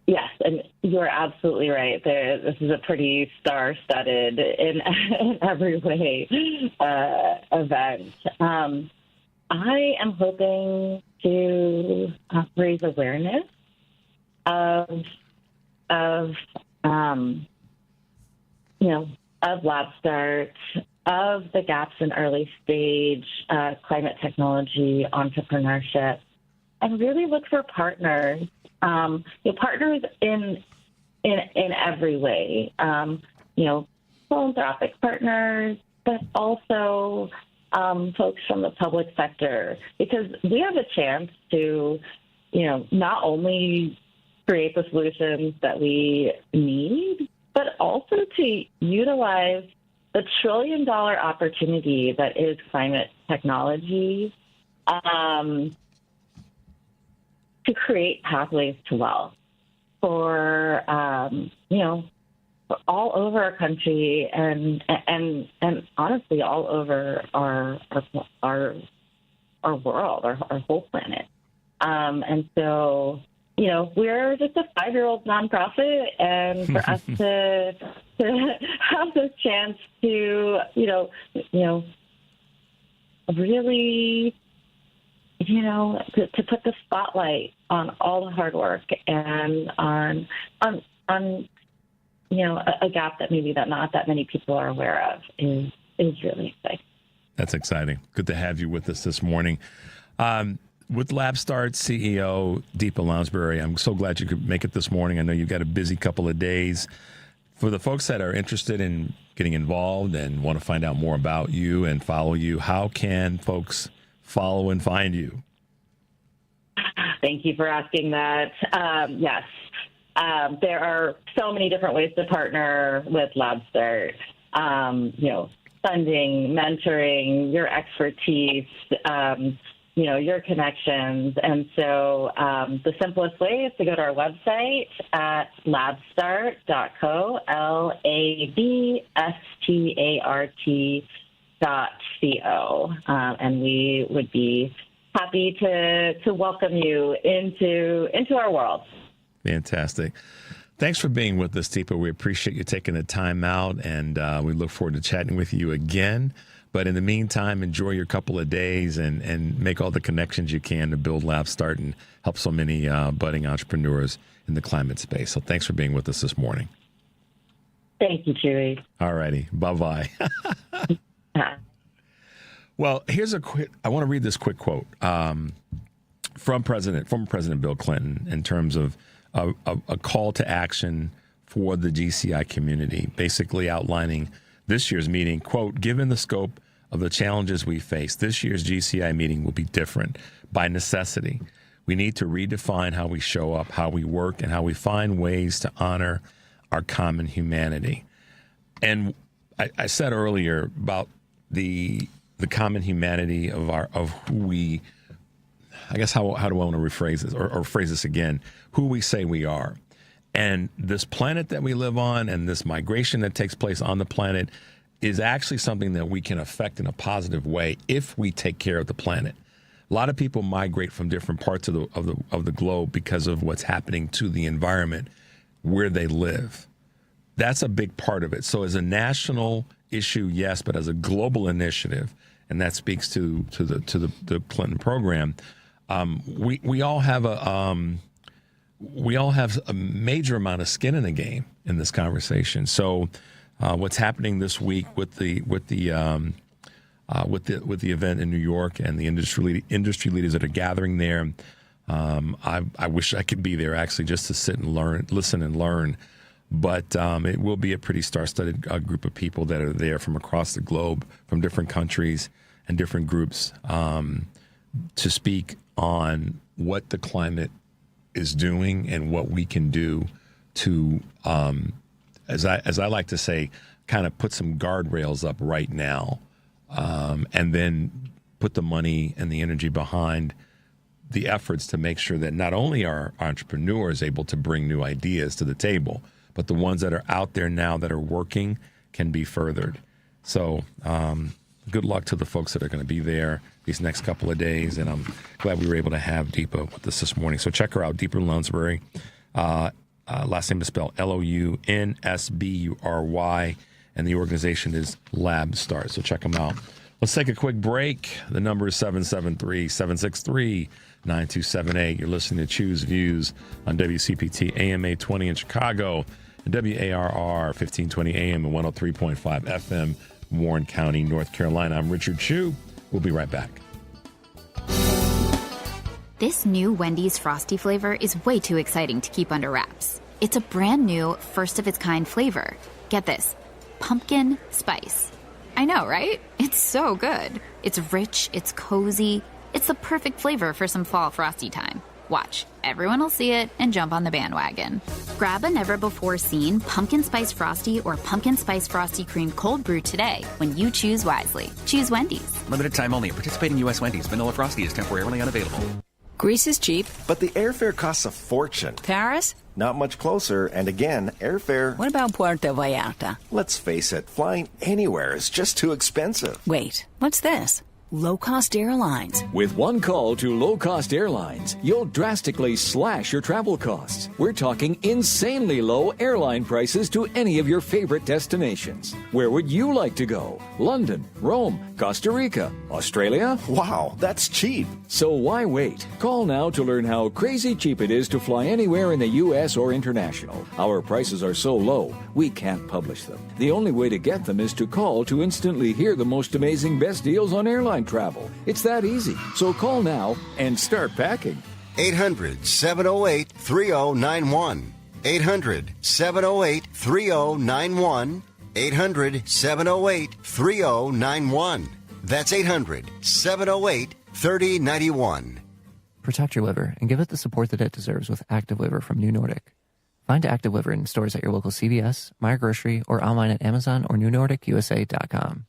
Yes, and you're absolutely right. This is a pretty star-studded in every way event. I am hoping to raise awareness of LabStart, of the gaps in early stage climate technology entrepreneurship, and really look for partners. Partners in every way. Philanthropic partners, but also folks from the public sector, because we have a chance to, not only create the solutions that we need, but also to utilize the $1 trillion opportunity that is climate technology to create pathways to wealth for all over our country and honestly all over our world, our whole planet. And so, we're just a 5-year-old nonprofit, and for us to have this chance to, really, to put the spotlight on all the hard work and on a gap that maybe not that many people are aware of is really exciting. That's exciting. Good to have you with us this morning. With LabStart CEO Deepa Lounsbury, I'm so glad you could make it this morning. I know you've got a busy couple of days. For the folks that are interested in getting involved and want to find out more about you and follow you, how can folks follow and find you? Thank you for asking that. Yes. There are so many different ways to partner with LabStart. Funding, mentoring, your expertise, your connections. And so the simplest way is to go to our website at labstart.co, LABSTART.co. And we would be happy to welcome you into our world. Fantastic. Thanks for being with us, Deepa. We appreciate you taking the time out, and we look forward to chatting with you again. But in the meantime, enjoy your couple of days and make all the connections you can to build LabStart and help so many budding entrepreneurs in the climate space. So thanks for being with us this morning. Thank you, Chewy. All righty. Bye-bye. Well, I want to read this quick quote from former President Bill Clinton in terms of a call to action for the GCI community, basically outlining this year's meeting. Quote, given the scope of the challenges we face, this year's GCI meeting will be different by necessity. We need to redefine how we show up, how we work, and how we find ways to honor our common humanity. And I said earlier about the common humanity of who we, I guess, how do I want to rephrase this or phrase this again, who we say we are. And this planet that we live on and this migration that takes place on the planet is actually something that we can affect in a positive way if we take care of the planet. A lot of people migrate from different parts of the globe because of what's happening to the environment where they live. That's a big part of it. So as a national issue, yes, but as a global initiative, and that speaks to the Clinton program, we all have we all have a major amount of skin in the game in this conversation. So what's happening this week with the event in New York and the industry leaders that are gathering there, I wish I could be there actually just to sit and listen and learn. But it will be a pretty star-studded group of people that are there from across the globe, from different countries and different groups, to speak on what the climate is doing and what we can do to, as I like to say, kind of put some guardrails up right now, and then put the money and the energy behind the efforts to make sure that not only are entrepreneurs able to bring new ideas to the table, but the ones that are out there now that are working can be furthered. So good luck to the folks that are going to be there these next couple of days. And I'm glad we were able to have Deepa with us this morning. So check her out, Deepa Lounsbury. Last name is spelled Lounsbury. And the organization is LabStart. So check them out. Let's take a quick break. The number is 773-763-9278. You're listening to Choose Views on WCPT AM 820 in Chicago and WARR 1520 AM and 103.5 FM, Warren County, North Carolina. I'm Richard Chu. We'll be right back. This new Wendy's Frosty flavor is way too exciting to keep under wraps. It's a brand new, first-of-its-kind flavor. Get this, pumpkin spice. I know, right? It's so good. It's rich, it's cozy. It's the perfect flavor for some fall frosty time. Watch, everyone will see it and jump on the bandwagon. Grab a never-before-seen pumpkin spice frosty or pumpkin spice frosty cream cold brew today when you choose wisely. Choose Wendy's. Limited time only. Participating U.S. Wendy's. Vanilla Frosty is temporarily unavailable. Greece is cheap. But the airfare costs a fortune. Paris? Not much closer. And again, airfare... What about Puerto Vallarta? Let's face it, flying anywhere is just too expensive. Wait, what's this? Low-cost airlines. With one call to low-cost airlines, you'll drastically slash your travel costs. We're talking insanely low airline prices to any of your favorite destinations. Where would you like to go? London, Rome, Costa Rica, Australia? Wow, that's cheap. So why wait? Call now to learn how crazy cheap it is to fly anywhere in the U.S. or international. Our prices are so low, we can't publish them. The only way to get them is to call to instantly hear the most amazing best deals on airline travel. It's that easy. So call now and start packing. 800-708-3091. 800-708-3091. 800-708-3091. That's 800-708-3091. Protect your liver and give it the support that it deserves with Active Liver from New Nordic. Find Active Liver in stores at your local CVS, Meijer Grocery, or online at Amazon or NewNordicUSA.com.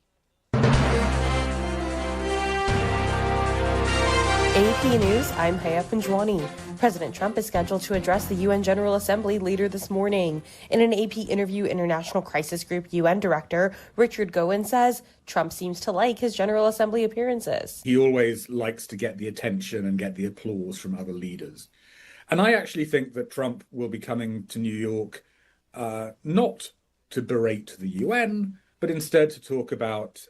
AP News, I'm Haya Panjwani. President Trump is scheduled to address the UN General Assembly later this morning. In an AP interview, International Crisis Group UN Director Richard Gowan says Trump seems to like his General Assembly appearances. He always likes to get the attention and get the applause from other leaders. And I actually think that Trump will be coming to New York not to berate the UN, but instead to talk about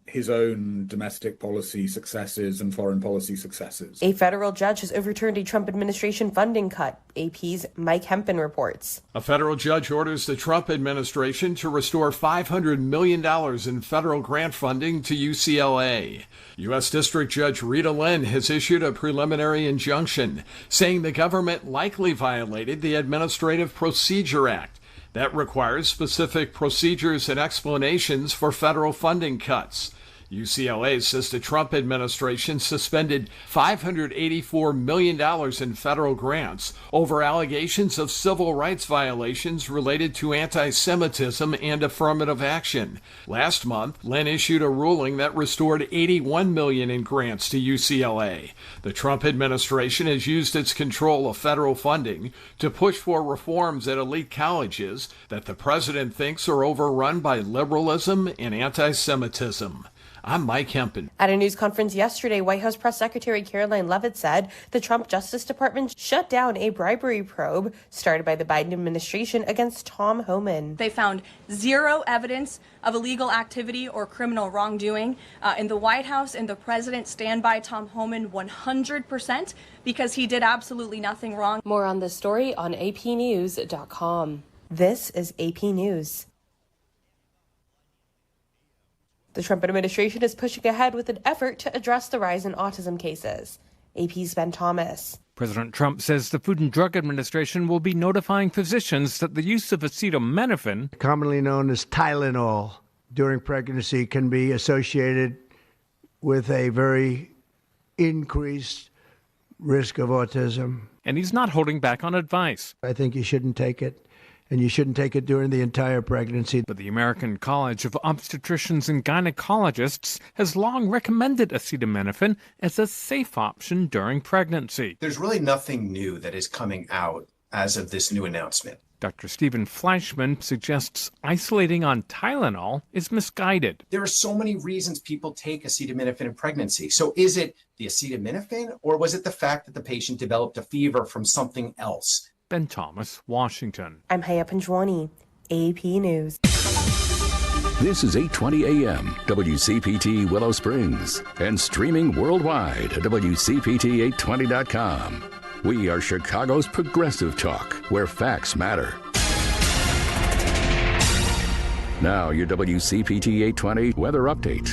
his own domestic policy successes and foreign policy successes. A federal judge has overturned a Trump administration funding cut. AP's Mike Hempen reports. A federal judge orders the Trump administration to restore $500 million in federal grant funding to UCLA. U.S. District Judge Rita Lynn has issued a preliminary injunction saying the government likely violated the Administrative Procedure Act. That requires specific procedures and explanations for federal funding cuts. UCLA says the Trump administration suspended $584 million in federal grants over allegations of civil rights violations related to anti-Semitism and affirmative action. Last month, Lynn issued a ruling that restored $81 million in grants to UCLA. The Trump administration has used its control of federal funding to push for reforms at elite colleges that the president thinks are overrun by liberalism and anti-Semitism. I'm Mike Hempen. At a news conference yesterday, White House Press Secretary Caroline Leavitt said the Trump Justice Department shut down a bribery probe started by the Biden administration against Tom Homan. They found zero evidence of illegal activity or criminal wrongdoing in the White House, and the president stand by Tom Homan 100% because he did absolutely nothing wrong. More on this story on apnews.com. This is AP News. The Trump administration is pushing ahead with an effort to address the rise in autism cases. AP's Ben Thomas. President Trump says the Food and Drug Administration will be notifying physicians that the use of acetaminophen, commonly known as Tylenol, during pregnancy can be associated with a very increased risk of autism. And he's not holding back on advice. I think you shouldn't take it. And you shouldn't take it during the entire pregnancy. But the American College of Obstetricians and Gynecologists has long recommended acetaminophen as a safe option during pregnancy. There's really nothing new that is coming out as of this new announcement. Dr. Stephen Fleischman suggests isolating on Tylenol is misguided. There are so many reasons people take acetaminophen in pregnancy. So is it the acetaminophen, or was it the fact that the patient developed a fever from something else? Ben Thomas, Washington. I'm Haya Panjwani, AP News. This is 8:20 a.m. WCPT Willow Springs and streaming worldwide at WCPT820.com. We are Chicago's progressive talk, where facts matter. Now your WCPT 820 weather update.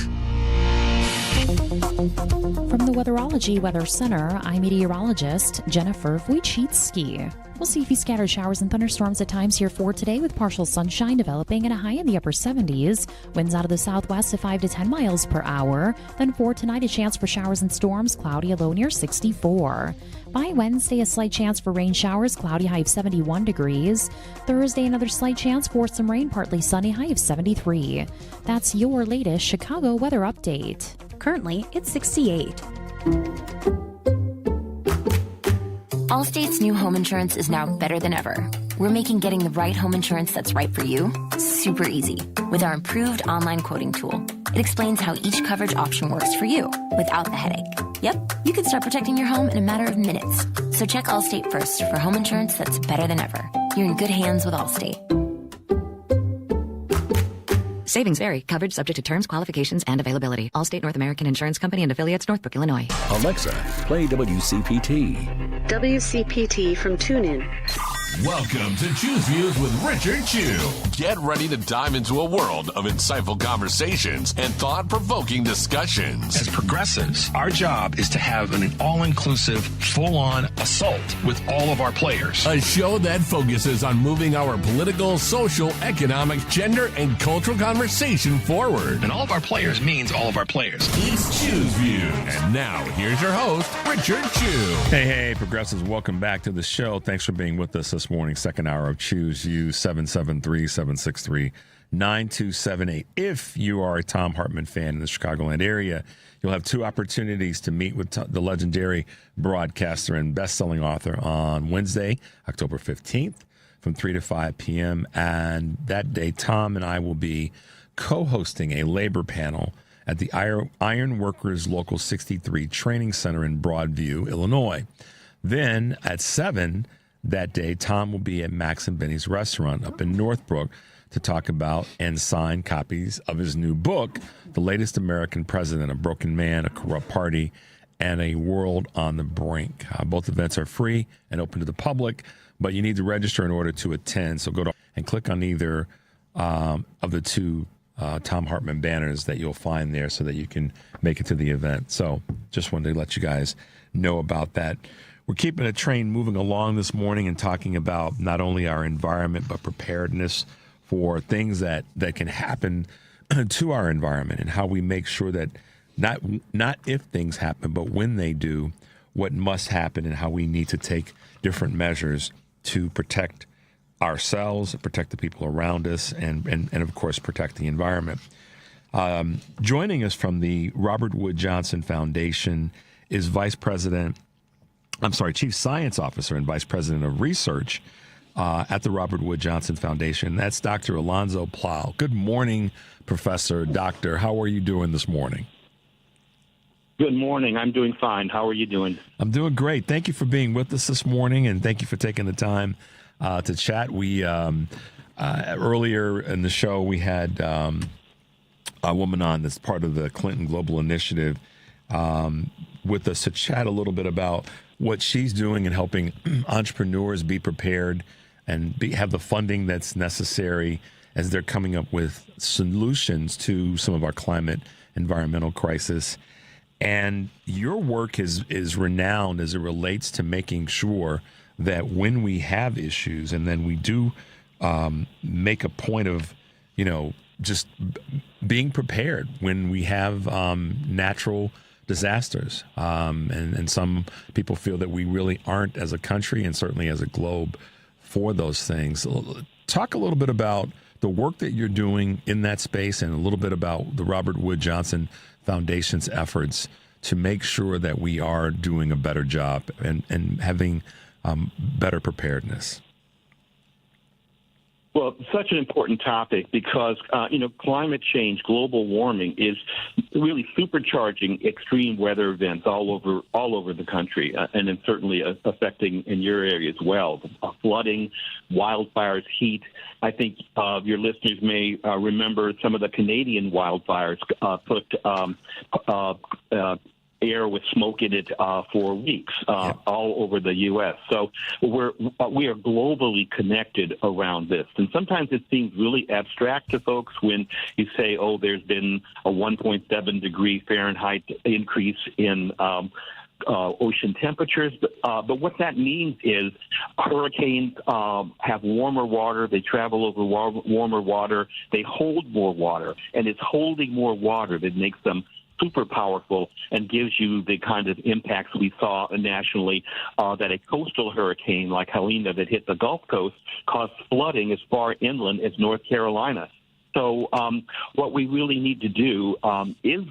From the Weatherology Weather Center, I'm meteorologist Jennifer Wojcicki. We'll see a few scattered showers and thunderstorms at times here for today, with partial sunshine developing and a high in the upper 70s. Winds out of the southwest at 5 to 10 miles per hour. Then for tonight, a chance for showers and storms, cloudy, a low near 64. By Wednesday, a slight chance for rain showers, cloudy, high of 71 degrees. Thursday, another slight chance for some rain, partly sunny, high of 73. That's your latest Chicago weather update. Currently, it's 68. Allstate's new home insurance is now better than ever. We're making getting the right home insurance that's right for you super easy with our improved online quoting tool. It explains how each coverage option works for you without the headache. Yep, you can start protecting your home in a matter of minutes. So check Allstate first for home insurance that's better than ever. You're in good hands with Allstate. Savings vary. Coverage subject to terms, qualifications, and availability. Allstate North American Insurance Company and affiliates, Northbrook, Illinois. Alexa, play WCPT. WCPT from TuneIn. Welcome to Choose Views with Richard Chew. Get ready to dive into a world of insightful conversations and thought-provoking discussions. As progressives, our job is to have an all-inclusive, full-on assault with all of our players. A show that focuses on moving our political, social, economic, gender, and cultural conversation forward. And all of our players means all of our players. It's Choose Views. And now, here's your host, Richard Chew. Hey, progressives, welcome back to the show. Thanks for being with us this morning. Second hour of Choose You, 773-763-9278. If you are a Thom Hartmann fan in the Chicagoland area, you'll have two opportunities to meet with the legendary broadcaster and best-selling author on Wednesday, October 15th, from 3 to 5 p.m. And that day, Tom and I will be co-hosting a labor panel at the Iron Workers Local 63 Training Center in Broadview, Illinois. Then at 7 that day, Tom will be at Max and Benny's restaurant up in Northbrook to talk about and sign copies of his new book, The Latest American President, A Broken Man, A Corrupt Party, and A World on the Brink. Both events are free and open to the public, but you need to register in order to attend. So go to and click on either of the two Thom Hartmann banners that you'll find there so that you can make it to the event. So just wanted to let you guys know about that. We're keeping a train moving along this morning and talking about not only our environment, but preparedness for things that can happen to our environment and how we make sure that not if things happen, but when they do, what must happen and how we need to take different measures to protect ourselves, protect the people around us, and of course, protect the environment. Joining us from the Robert Wood Johnson Foundation is Chief Science Officer and Vice President of Research, at the Robert Wood Johnson Foundation. That's Dr. Alonzo Plough. Good morning, Professor, Doctor. How are you doing this morning? Good morning. I'm doing fine. How are you doing? I'm doing great. Thank you for being with us this morning, and thank you for taking the time to chat. We earlier in the show, we had a woman on that's part of the Clinton Global Initiative with us to chat a little bit about what she's doing in helping entrepreneurs be prepared and have the funding that's necessary as they're coming up with solutions to some of our climate environmental crisis. And your work is renowned as it relates to making sure that when we have issues, and then we do make a point of, just being prepared when we have natural disasters. And some people feel that we really aren't as a country and certainly as a globe for those things. Talk a little bit about the work that you're doing in that space and a little bit about the Robert Wood Johnson Foundation's efforts to make sure that we are doing a better job and having better preparedness. Well, such an important topic because, climate change, global warming is really supercharging extreme weather events all over the country, and then certainly affecting in your area as well. Flooding, wildfires, heat. I think your listeners may remember some of the Canadian wildfires put air with smoke in it for weeks all over the U.S. So we are globally connected around this. And sometimes it seems really abstract to folks when you say, oh, there's been a 1.7 degree Fahrenheit increase in ocean temperatures. But what that means is hurricanes have warmer water. They travel over warmer water. They hold more water. And it's holding more water that makes them super powerful and gives you the kind of impacts we saw nationally that a coastal hurricane like Helene that hit the Gulf Coast caused flooding as far inland as North Carolina. So what we really need to do is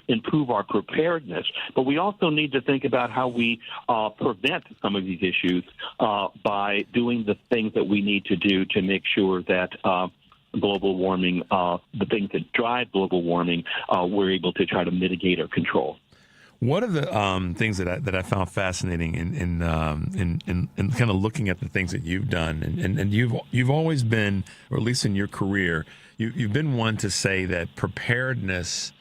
improve our preparedness, but we also need to think about how we prevent some of these issues by doing the things that we need to do to make sure that global warming, the things that drive global warming, we're able to try to mitigate or control. One of the things that I found fascinating in kind of looking at the things that you've done, and you've always been, or at least in your career, you've been one to say that preparedness,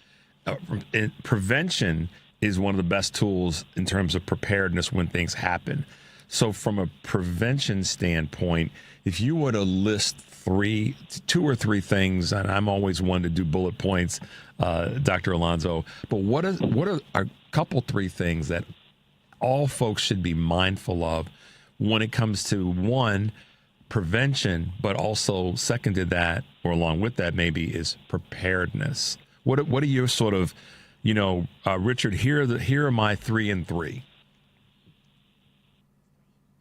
prevention is one of the best tools in terms of preparedness when things happen. So from a prevention standpoint, if you were to list two or three things, and I'm always one to do bullet points, Dr. Alonzo, but what are a couple, three things that all folks should be mindful of when it comes to, one, prevention, but also second to that, or along with that maybe, is preparedness? What are your sort of, Richard, here are my 3 and 3.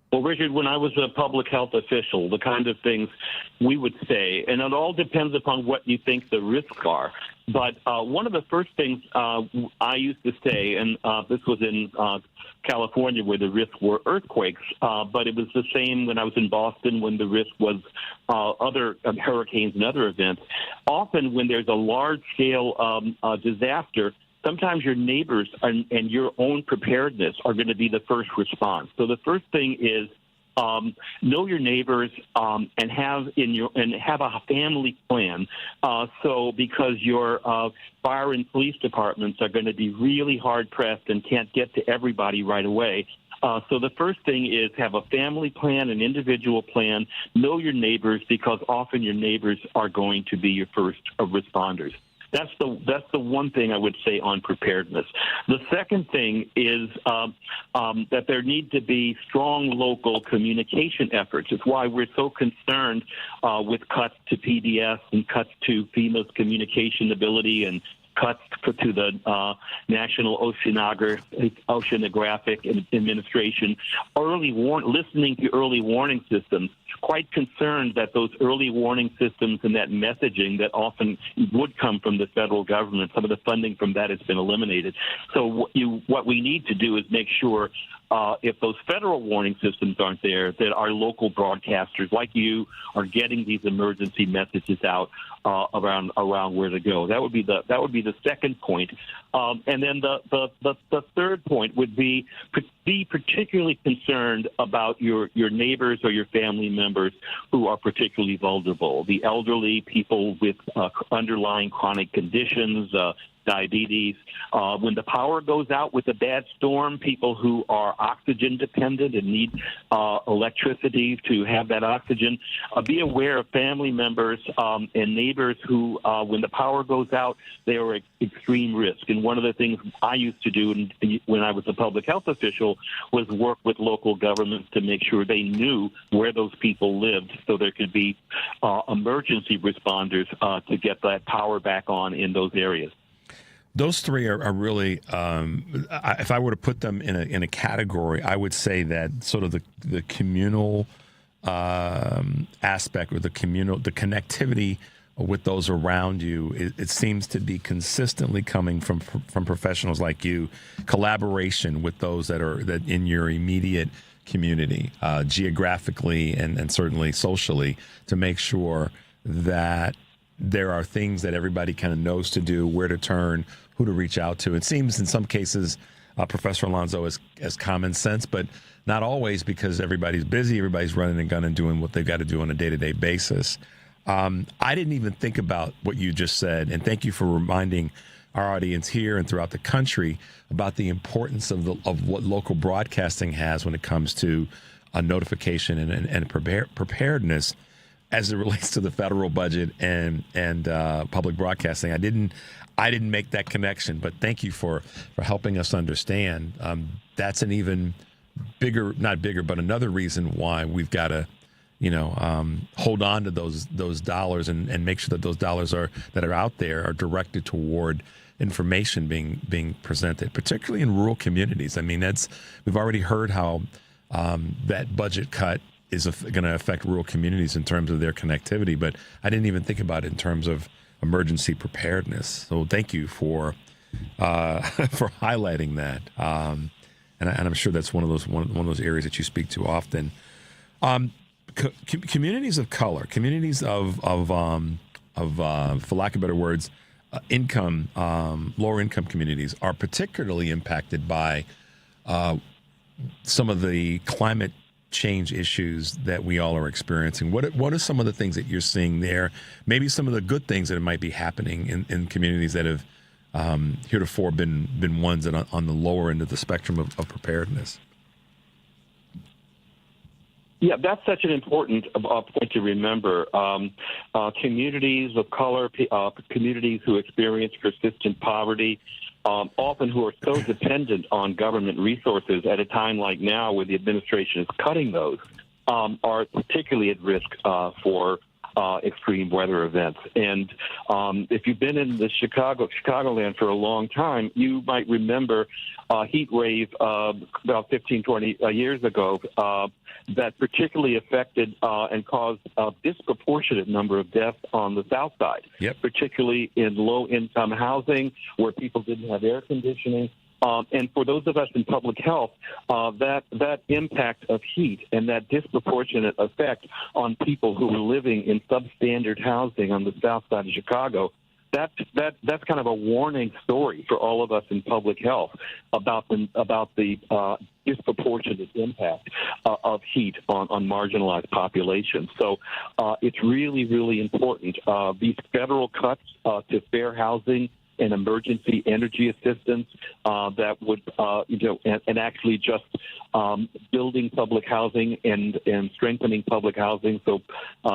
Well, Richard, when I was a public health official, the kind of things we would say, and it all depends upon what you think the risks are. But one of the first things I used to say, and this was in California where the risks were earthquakes, but it was the same when I was in Boston when the risk was other hurricanes and other events. Often when there's a large-scale disaster, sometimes your neighbors and your own preparedness are going to be the first response. So the first thing is know your neighbors and have a family plan. So because your fire and police departments are going to be really hard pressed and can't get to everybody right away. So the first thing is have a family plan, an individual plan. Know your neighbors because often your neighbors are going to be your first responders. That's the one thing I would say on preparedness. The second thing is that there need to be strong local communication efforts. It's why we're so concerned with cuts to PBS and cuts to FEMA's communication ability and cuts to the National Oceanographic Administration, listening to early warning systems, quite concerned that those early warning systems and that messaging that often would come from the federal government, some of the funding from that has been eliminated. So what we need to do is make sure if those federal warning systems aren't there, that our local broadcasters like you are getting these emergency messages out around where to go. That would be the second point. And then the third point would be particularly concerned about your neighbors or your family members who are particularly vulnerable. The elderly, people with underlying chronic conditions, diabetes. When the power goes out with a bad storm, people who are oxygen dependent and need electricity to have that oxygen, be aware of family members and neighbors who, when the power goes out, they are at extreme risk. And one of the things I used to do when I was a public health official was work with local governments to make sure they knew where those people lived so there could be emergency responders to get that power back on in those areas. Those three are really, if I were to put them in a category, I would say that sort of the communal aspect or the connectivity with those around you, it seems to be consistently coming from professionals like you, collaboration with those that in your immediate community, geographically and certainly socially, to make sure that there are things that everybody kind of knows to do, where to turn, who to reach out to. It seems in some cases, Professor Alonzo, as common sense, but not always, because everybody's busy, everybody's running and gunning, doing what they've got to do on a day-to-day basis. I didn't even think about what you just said, and thank you for reminding our audience here and throughout the country about the importance of what local broadcasting has when it comes to notification and preparedness as it relates to the federal budget and public broadcasting. I didn't make that connection, but thank you for helping us understand. That's an even bigger, not bigger, but another reason why we've got to, hold on to those dollars and make sure that those dollars that are out there are directed toward information being presented, particularly in rural communities. I mean, we've already heard how that budget cut is going to affect rural communities in terms of their connectivity, but I didn't even think about it in terms of emergency preparedness. So thank you for highlighting that, and I'm sure that's one of those areas that you speak to often. Communities of color, communities of for lack of better words, lower income communities are particularly impacted by some of the climate change issues that we all are experiencing. What are some of the things that you're seeing there? Maybe some of the good things that might be happening in communities that have heretofore been ones that are on the lower end of the spectrum of preparedness. Yeah, that's such an important point to remember. Communities of color, communities who experience persistent poverty, often who are so dependent on government resources at a time like now where the administration is cutting those, are particularly at risk for extreme weather events. And if you've been in the Chicagoland for a long time, you might remember a heat wave about 15, 20 years ago that particularly affected and caused a disproportionate number of deaths on the South Side, particularly in low-income housing where people didn't have air conditioning. And for those of us in public health, that impact of heat and that disproportionate effect on people who are living in substandard housing on the South Side of Chicago, that's kind of a warning story for all of us in public health about the disproportionate impact of heat on marginalized populations. So it's really, really important. These federal cuts to fair housing and emergency energy assistance that would, and actually just building public housing and strengthening public housing so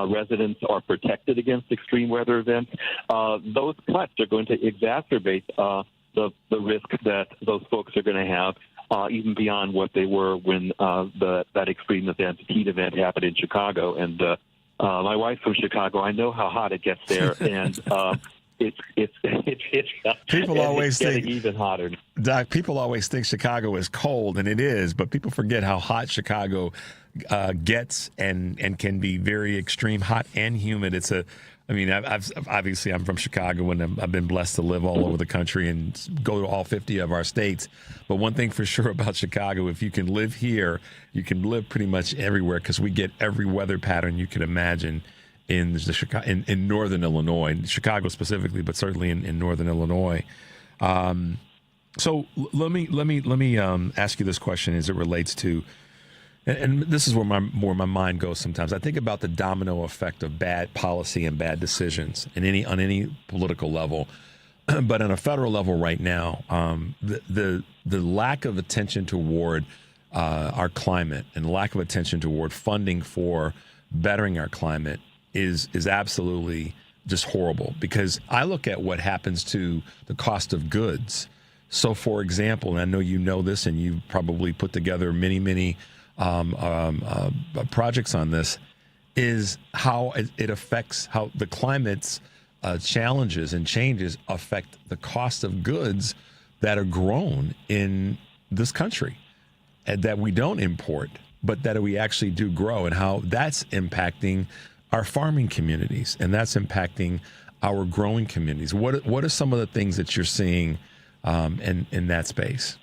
residents are protected against extreme weather events. Those cuts are going to exacerbate the risk that those folks are going to have, even beyond what they were when that extreme event, heat event, happened in Chicago. And my wife's from Chicago. I know how hot it gets there, and People always think even hotter. Doc, people always think Chicago is cold, and it is, but people forget how hot Chicago gets and can be very extreme, hot and humid. It's I mean, obviously I'm from Chicago, and I've been blessed to live all over the country and go to all 50 of our states. But one thing for sure about Chicago, if you can live here, you can live pretty much everywhere, because we get every weather pattern you could imagine in in northern Illinois, Chicago specifically, but certainly in northern Illinois. So let me ask you this question as it relates to, and this is where my mind goes sometimes. I think about the domino effect of bad policy and bad decisions on any political level, but on a federal level right now, the lack of attention toward our climate and lack of attention toward funding for bettering our climate is absolutely just horrible, because I look at what happens to the cost of goods. So, for example, and I know you know this, and you probably put together many projects on this, is how it affects how the climate's challenges and changes affect the cost of goods that are grown in this country and that we don't import, but that we actually do grow, and how that's impacting our farming communities, and that's impacting our growing communities. What are some of the things that you're seeing in that space?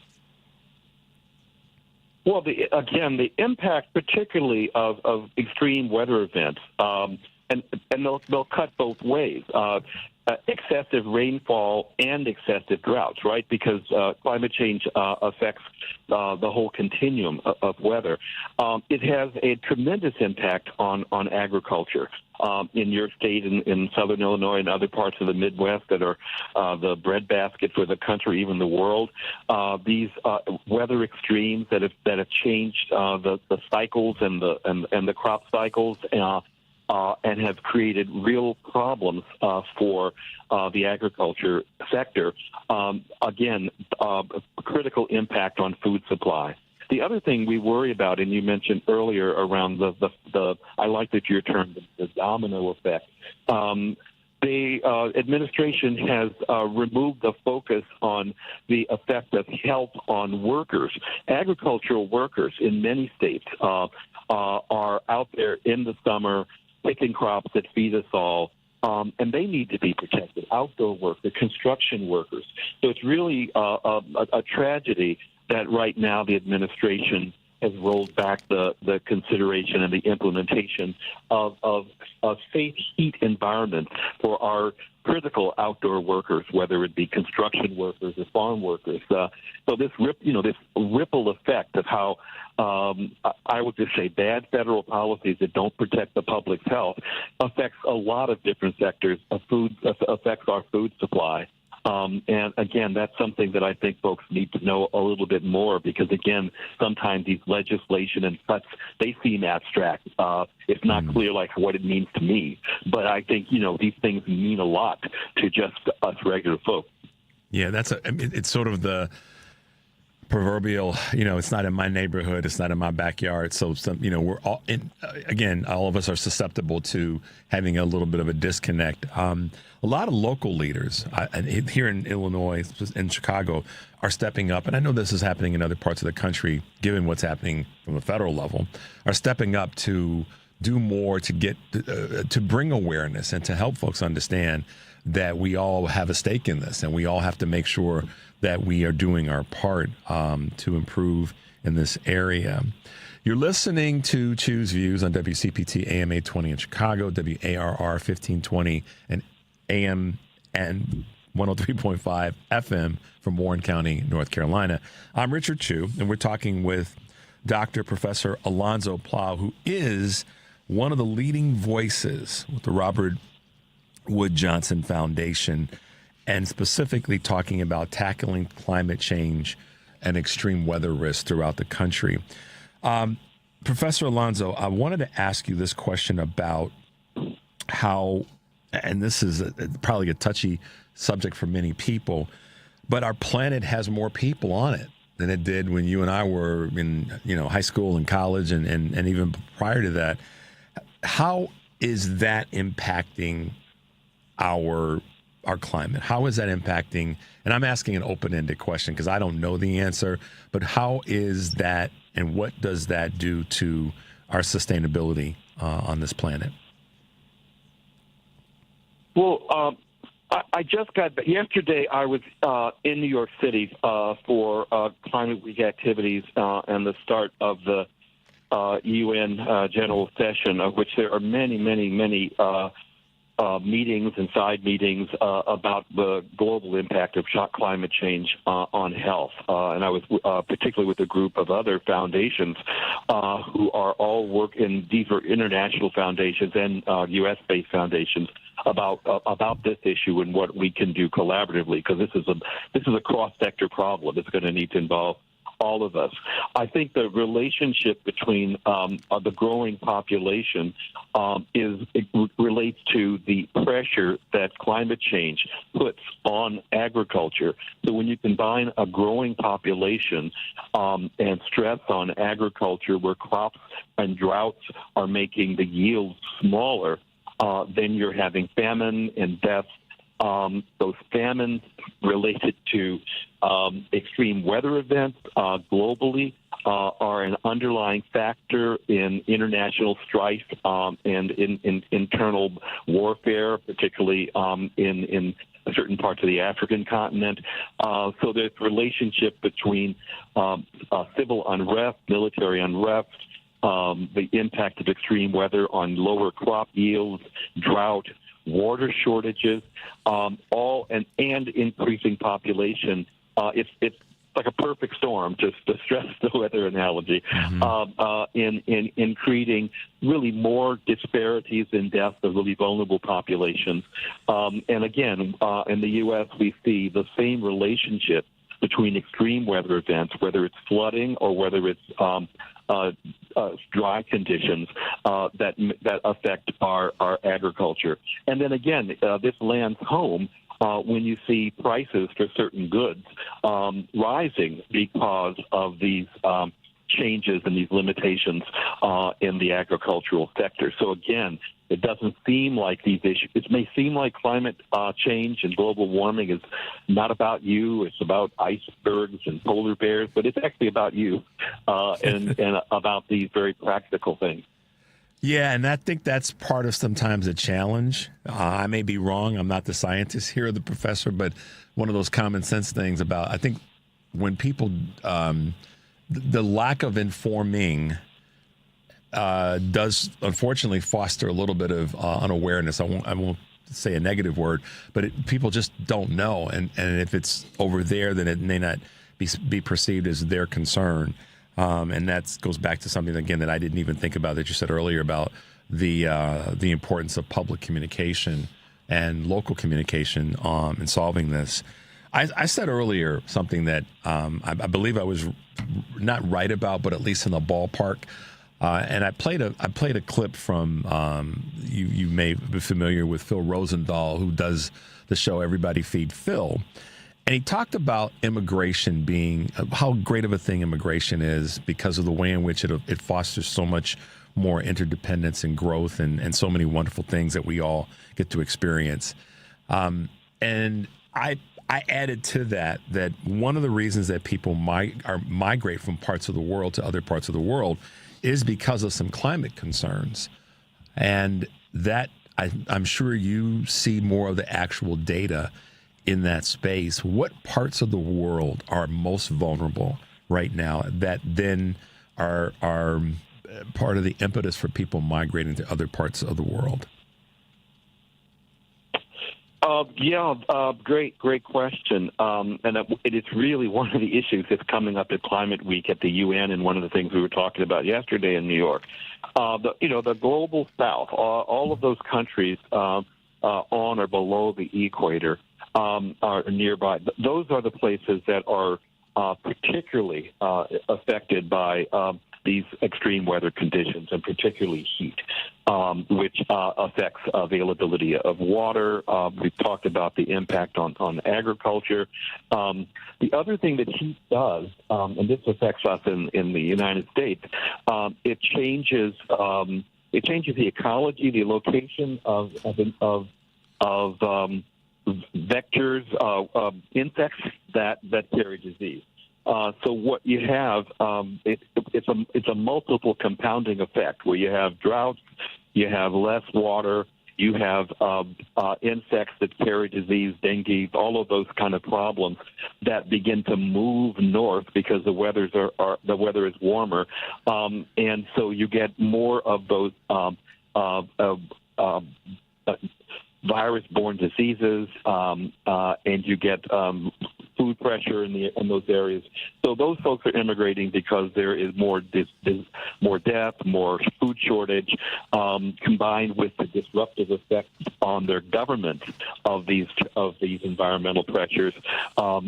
Well, the impact particularly of extreme weather events, and they'll cut both ways. Excessive rainfall and excessive droughts, right? Because climate change affects the whole continuum of weather. It has a tremendous impact on agriculture. In your state, in southern Illinois and other parts of the Midwest that are the breadbasket for the country, even the world, these weather extremes that have changed the cycles and the crop cycles. And have created real problems for the agriculture sector. Again, critical impact on food supply. The other thing we worry about, and you mentioned earlier around the I like that your term, the domino effect. The administration has removed the focus on the effect of health on workers. Agricultural workers in many states are out there in the summer picking crops that feed us all, and they need to be protected. Outdoor workers, construction workers. So it's really a tragedy that right now the administration has rolled back the consideration and the implementation of a safe heat environment for our critical outdoor workers, whether it be construction workers or farm workers. So this ripple effect of how I would just say bad federal policies that don't protect the public's health affects a lot of different sectors of food, affects our food supply. And again, that's something that I think folks need to know a little bit more, because again, sometimes these legislation and cuts, they seem abstract. It's not clear like what it means to me, but I think, these things mean a lot to just us regular folks. Yeah, it's sort of the proverbial, it's not in my neighborhood, it's not in my backyard. So, we're all all of us are susceptible to having a little bit of a disconnect. A lot of local leaders here in Illinois and Chicago are stepping up, and I know this is happening in other parts of the country, given what's happening from the federal level, are stepping up to do more to get to bring awareness and to help folks understand that we all have a stake in this, and we all have to make sure that we are doing our part to improve in this area. You're listening to Choose Views on WCPT AM 820 in Chicago, WARR 1520 and AM and 103.5 FM from Warren County, North Carolina. I'm Richard Chu, and we're talking with Dr. Professor Alonzo Plough, who is one of the leading voices with the Robert Wood Johnson Foundation, and specifically talking about tackling climate change and extreme weather risks throughout the country. Professor Alonzo, I wanted to ask you this question about how, and this is probably a touchy subject for many people, but our planet has more people on it than it did when you and I were in high school and college and even prior to that. How is that impacting our climate? How is that impacting, and I'm asking an open-ended question because I don't know the answer, but how is that, and what does that do to our sustainability on this planet? Well, I just got yesterday. I was in New York City for Climate Week activities and the start of the UN General Session, of which there are many meetings and side meetings about the global impact of climate change on health. And I was particularly with a group of other foundations who are all work in deeper international foundations and U.S.-based foundations about this issue and what we can do collaboratively, because this is a cross-sector problem. It's going to need to involve all of us. I think the relationship between the growing population relates to the pressure that climate change puts on agriculture. So when you combine a growing population and stress on agriculture, where crops and droughts are making the yields smaller, then you're having famine and death. Those famines related to extreme weather events globally are an underlying factor in international strife and in internal warfare, particularly in certain parts of the African continent. So there's a relationship between civil unrest, military unrest, the impact of extreme weather on lower crop yields, drought, water shortages, all and increasing population. It's like a perfect storm, just to stress the weather analogy, in creating really more disparities in death of really vulnerable populations. And again, in the U.S., we see the same relationship between extreme weather events, whether it's flooding or whether it's dry conditions that affect our agriculture. And then again, this lands home when you see prices for certain goods rising because of these changes and these limitations in the agricultural sector. So again, it doesn't seem like these issues. It may seem like climate change and global warming is not about you. It's about icebergs and polar bears, but it's actually about you and about these very practical things. Yeah, and I think that's part of sometimes a challenge. I may be wrong. I'm not the scientist here or the professor, but one of those common sense things about, I think when people, the lack of informing does unfortunately foster a little bit of unawareness. I won't say a negative word, but people just don't know. And if it's over there, then it may not be perceived as their concern. And that goes back to something, again, that I didn't even think about that you said earlier about the importance of public communication and local communication in solving this. I said earlier something that I believe I was not right about, but at least in the ballpark. And I played a clip from you may be familiar with Phil Rosenthal, who does the show Everybody Feed Phil. And he talked about immigration being how great of a thing immigration is because of the way in which it fosters so much more interdependence and growth and so many wonderful things that we all get to experience. And I added to that one of the reasons that people migrate from parts of the world to other parts of the world is because of some climate concerns. And that I'm sure you see more of the actual data in that space. What parts of the world are most vulnerable right now that then are part of the impetus for people migrating to other parts of the world? Great question. And it is really one of the issues that's coming up at Climate Week at the UN, and one of the things we were talking about yesterday in New York. The global South, all of those countries on or below the equator are nearby. Those are the places that are particularly affected by these extreme weather conditions, and particularly heat, which affects availability of water. We've talked about the impact on agriculture. The other thing that heat does, and this affects us in the United States, it changes the ecology, the location of vectors, insects that carry disease. So what you have, it's a multiple compounding effect where you have droughts, you have less water, You have insects that carry disease, dengue, all of those kind of problems that begin to move north because the weather is warmer, and so you get more of those virus-borne diseases, and you get food pressure in those areas. So those folks are immigrating because there is more death, more food shortage, combined with the disruptive effects on their government of these environmental pressures.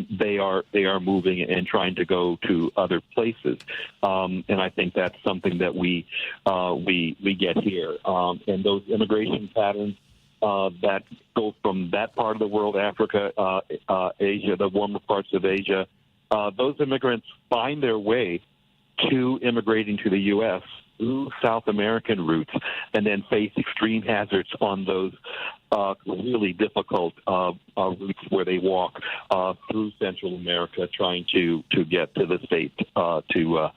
They are moving and trying to go to other places, and I think that's something that we get here. And those immigration patterns that go from that part of the world, Africa, Asia, the warmer parts of Asia, those immigrants find their way to immigrating to the U.S. through South American routes and then face extreme hazards on those really difficult routes where they walk through Central America trying to get to the States to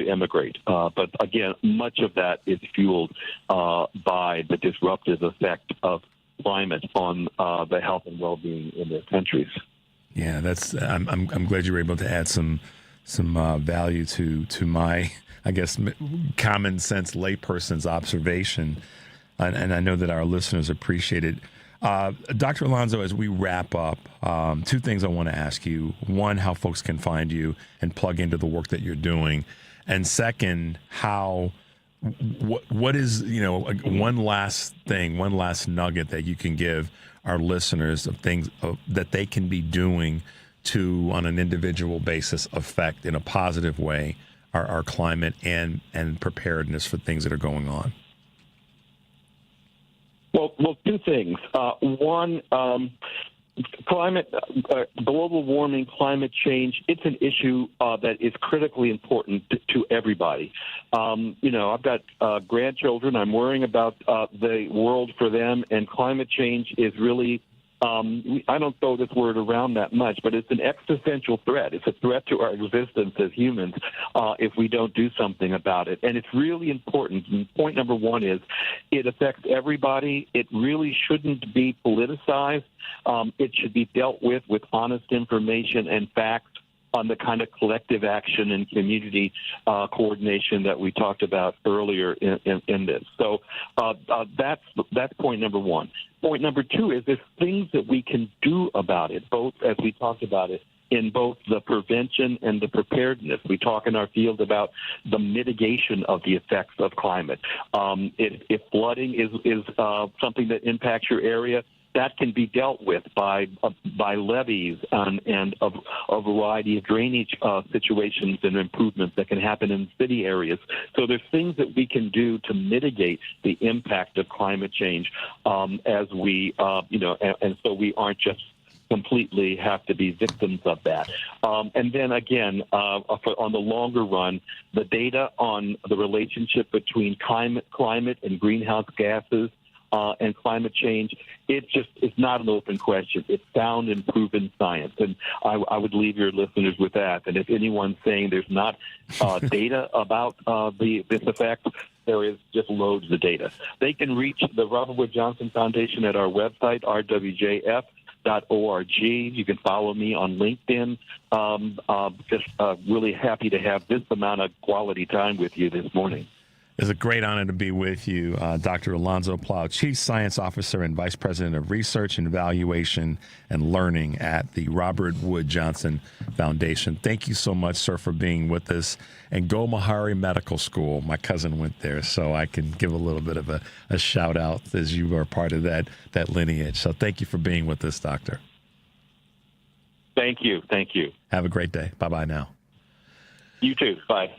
immigrate. But again, much of that is fueled by the disruptive effect of climate on the health and well-being in their countries. Yeah, I'm glad you were able to add some value to my, I guess, common sense layperson's observation, and I know that our listeners appreciate it. Dr. Alonzo, as we wrap up, two things I want to ask you. One, how folks can find you and plug into the work that you're doing, and second, what is, one last thing, one last nugget that you can give our listeners of things that they can be doing to, on an individual basis, affect in a positive way our climate and preparedness for things that are going on? Well, two things. One, climate, global warming, climate change, it's an issue that is critically important to everybody. I've got grandchildren. I'm worrying about the world for them, and climate change is really, I don't throw this word around that much, but it's an existential threat. It's a threat to our existence as humans if we don't do something about it. And it's really important. And point number one is it affects everybody. It really shouldn't be politicized. It should be dealt with honest information and facts on the kind of collective action and community coordination that we talked about earlier in this. So that's point number one. Point number two is there's things that we can do about it, both as we talked about it, in both the prevention and the preparedness. We talk in our field about the mitigation of the effects of climate. If flooding is something that impacts your area, that can be dealt with by levees and a variety of drainage situations and improvements that can happen in city areas. So there's things that we can do to mitigate the impact of climate change as we, and so we aren't just completely have to be victims of that. And then again, on the longer run, the data on the relationship between climate and greenhouse gases and climate change, it's not an open question. It's sound and proven science. And I would leave your listeners with that. And if anyone's saying there's not data about this effect, there is just loads of data. They can reach the Robert Wood Johnson Foundation at our website, rwjf.org. You can follow me on LinkedIn. Just really happy to have this amount of quality time with you this morning. It's a great honor to be with you, Dr. Alonzo Plough, Chief Science Officer and Vice President of Research and Evaluation and Learning at the Robert Wood Johnson Foundation. Thank you so much, sir, for being with us. And go Meharry Medical School. My cousin went there, so I can give a little bit of a shout out as you are part of that lineage. So thank you for being with us, Doctor. Thank you. Thank you. Have a great day. Bye-bye now. You too. Bye.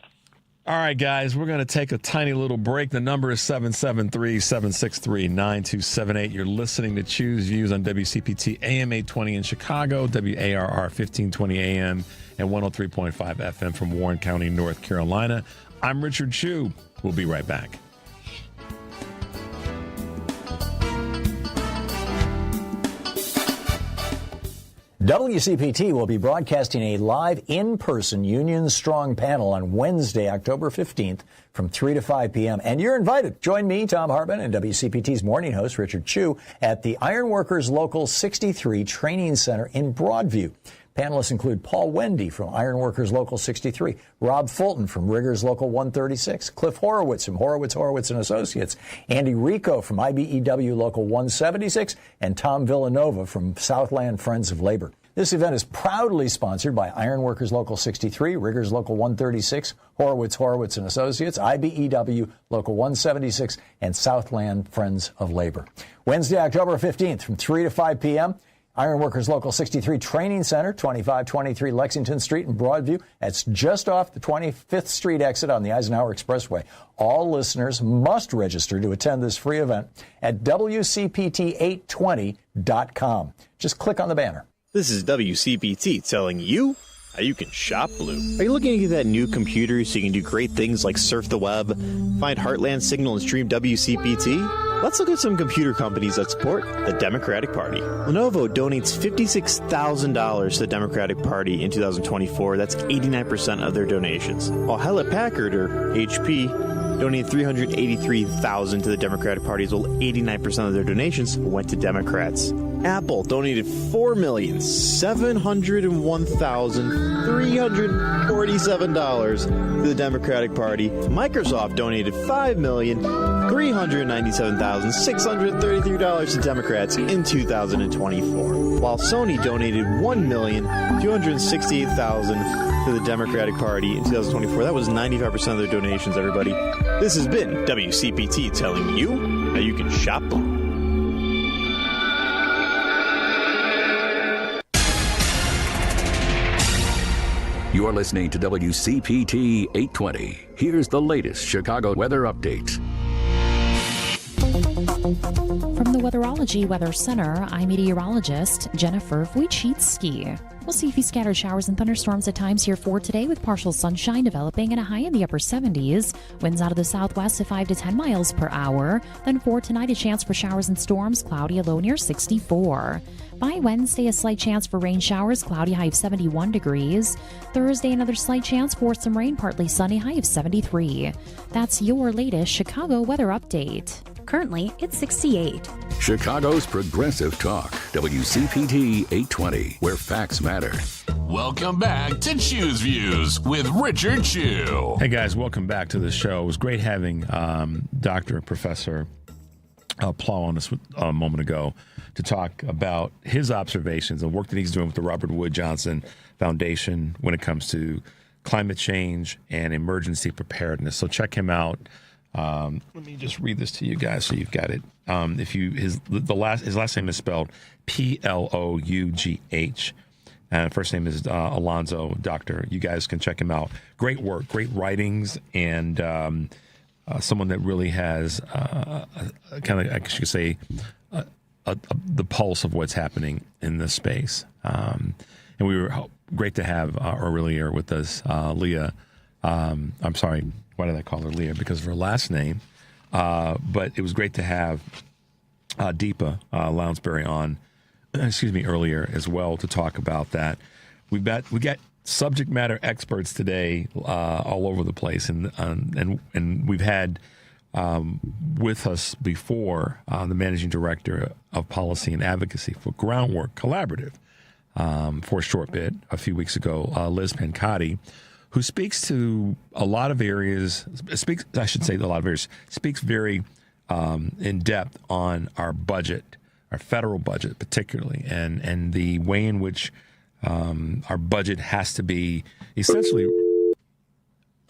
All right, guys, we're going to take a tiny little break. The number is 773-763-9278. You're listening to Choose Views on WCPT AM 820 in Chicago, WARR 1520 AM, and 103.5 FM from Warren County, North Carolina. I'm Richard Chu. We'll be right back. WCPT will be broadcasting a live in-person Union Strong panel on Wednesday, October 15th from 3 to 5 p.m. And you're invited. Join me, Tom Hartman, and WCPT's morning host, Richard Chu, at the Ironworkers Local 63 Training Center in Broadview. Panelists include Paul Wendy from Ironworkers Local 63, Rob Fulton from Riggers Local 136, Cliff Horowitz from Horowitz & Associates, Andy Rico from IBEW Local 176, and Tom Villanova from Southland Friends of Labor. This event is proudly sponsored by Ironworkers Local 63, Riggers Local 136, Horowitz & Associates, IBEW Local 176, and Southland Friends of Labor. Wednesday, October 15th from 3 to 5 p.m., Ironworkers Local 63 Training Center, 2523 Lexington Street in Broadview. That's just off the 25th Street exit on the Eisenhower Expressway. All listeners must register to attend this free event at WCPT820.com. Just click on the banner. This is WCPT telling you how you can shop Blue. Are you looking to get that new computer so you can do great things like surf the web, find Heartland Signal, and stream WCPT? Let's look at some computer companies that support the Democratic Party. Lenovo donates $56,000 to the Democratic Party in 2024. That's 89% of their donations. While Hewlett-Packard, or HP, donated $383,000 to the Democratic Party, as well 89% of their donations went to Democrats. Apple donated $4,701,347 to the Democratic Party. Microsoft donated $5,397,633 to Democrats in 2024, while Sony donated $1,268,000 to the Democratic Party in 2024. That was 95% of their donations, everybody. This has been WCPT telling you how you can shop Blue. You're listening to WCPT 820. Here's the latest Chicago weather update. From the Weatherology Weather Center, I'm meteorologist Jennifer Wojcicki. We'll see a few scattered showers and thunderstorms at times here for today, with partial sunshine developing and a high in the upper 70s. Winds out of the southwest at 5 to 10 miles per hour. Then for tonight, a chance for showers and storms, cloudy, a low near 64. By Wednesday, a slight chance for rain showers, cloudy, high of 71 degrees. Thursday, another slight chance for some rain, partly sunny, high of 73. That's your latest Chicago weather update. Currently, it's 68. Chicago's Progressive Talk, WCPT 820, where facts matter. Welcome back to Chew's Views with Richard Chew. Hey guys, welcome back to the show. It was great having Dr. Professor Plough on us a moment ago to talk about his observations and work that he's doing with the Robert Wood Johnson Foundation when it comes to climate change and emergency preparedness. So check him out. Let me just read this to you guys so you've got it. His last name is spelled Plough. And first name is Alonzo, Doctor. You guys can check him out. Great work, great writings, and someone that really has kind of, I guess you could say, the pulse of what's happening in this space. And we were great to have earlier with us, Leah. I'm sorry, why did I call her Leah? Because of her last name. But it was great to have Deepa Lounsbury on, earlier as well to talk about that. We got subject matter experts today all over the place, and we've had with us before the managing director of policy and advocacy for Groundwork Collaborative for a short bit a few weeks ago, Liz Pancotti, who speaks to a lot of areas, speaks very in depth on our budget, our federal budget particularly, and the way in which our budget has to be essentially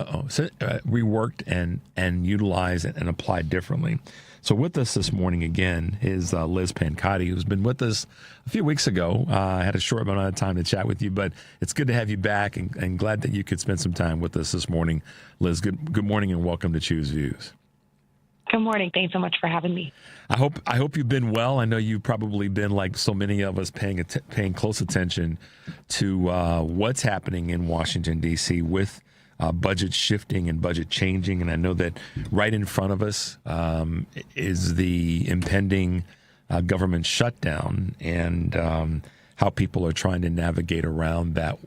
reworked and utilized and applied differently. So with us this morning again is Liz Pancotti, who's been with us a few weeks ago. I had a short amount of time to chat with you, but it's good to have you back, and glad that you could spend some time with us this morning. Liz, good morning and welcome to Chew's Views. Good morning. Thanks so much for having me. I hope you've been well. I know you've probably been, like so many of us, paying close attention to what's happening in Washington, D.C. with budget shifting and budget changing. And I know that right in front of us is the impending government shutdown. And how people are trying to navigate around that,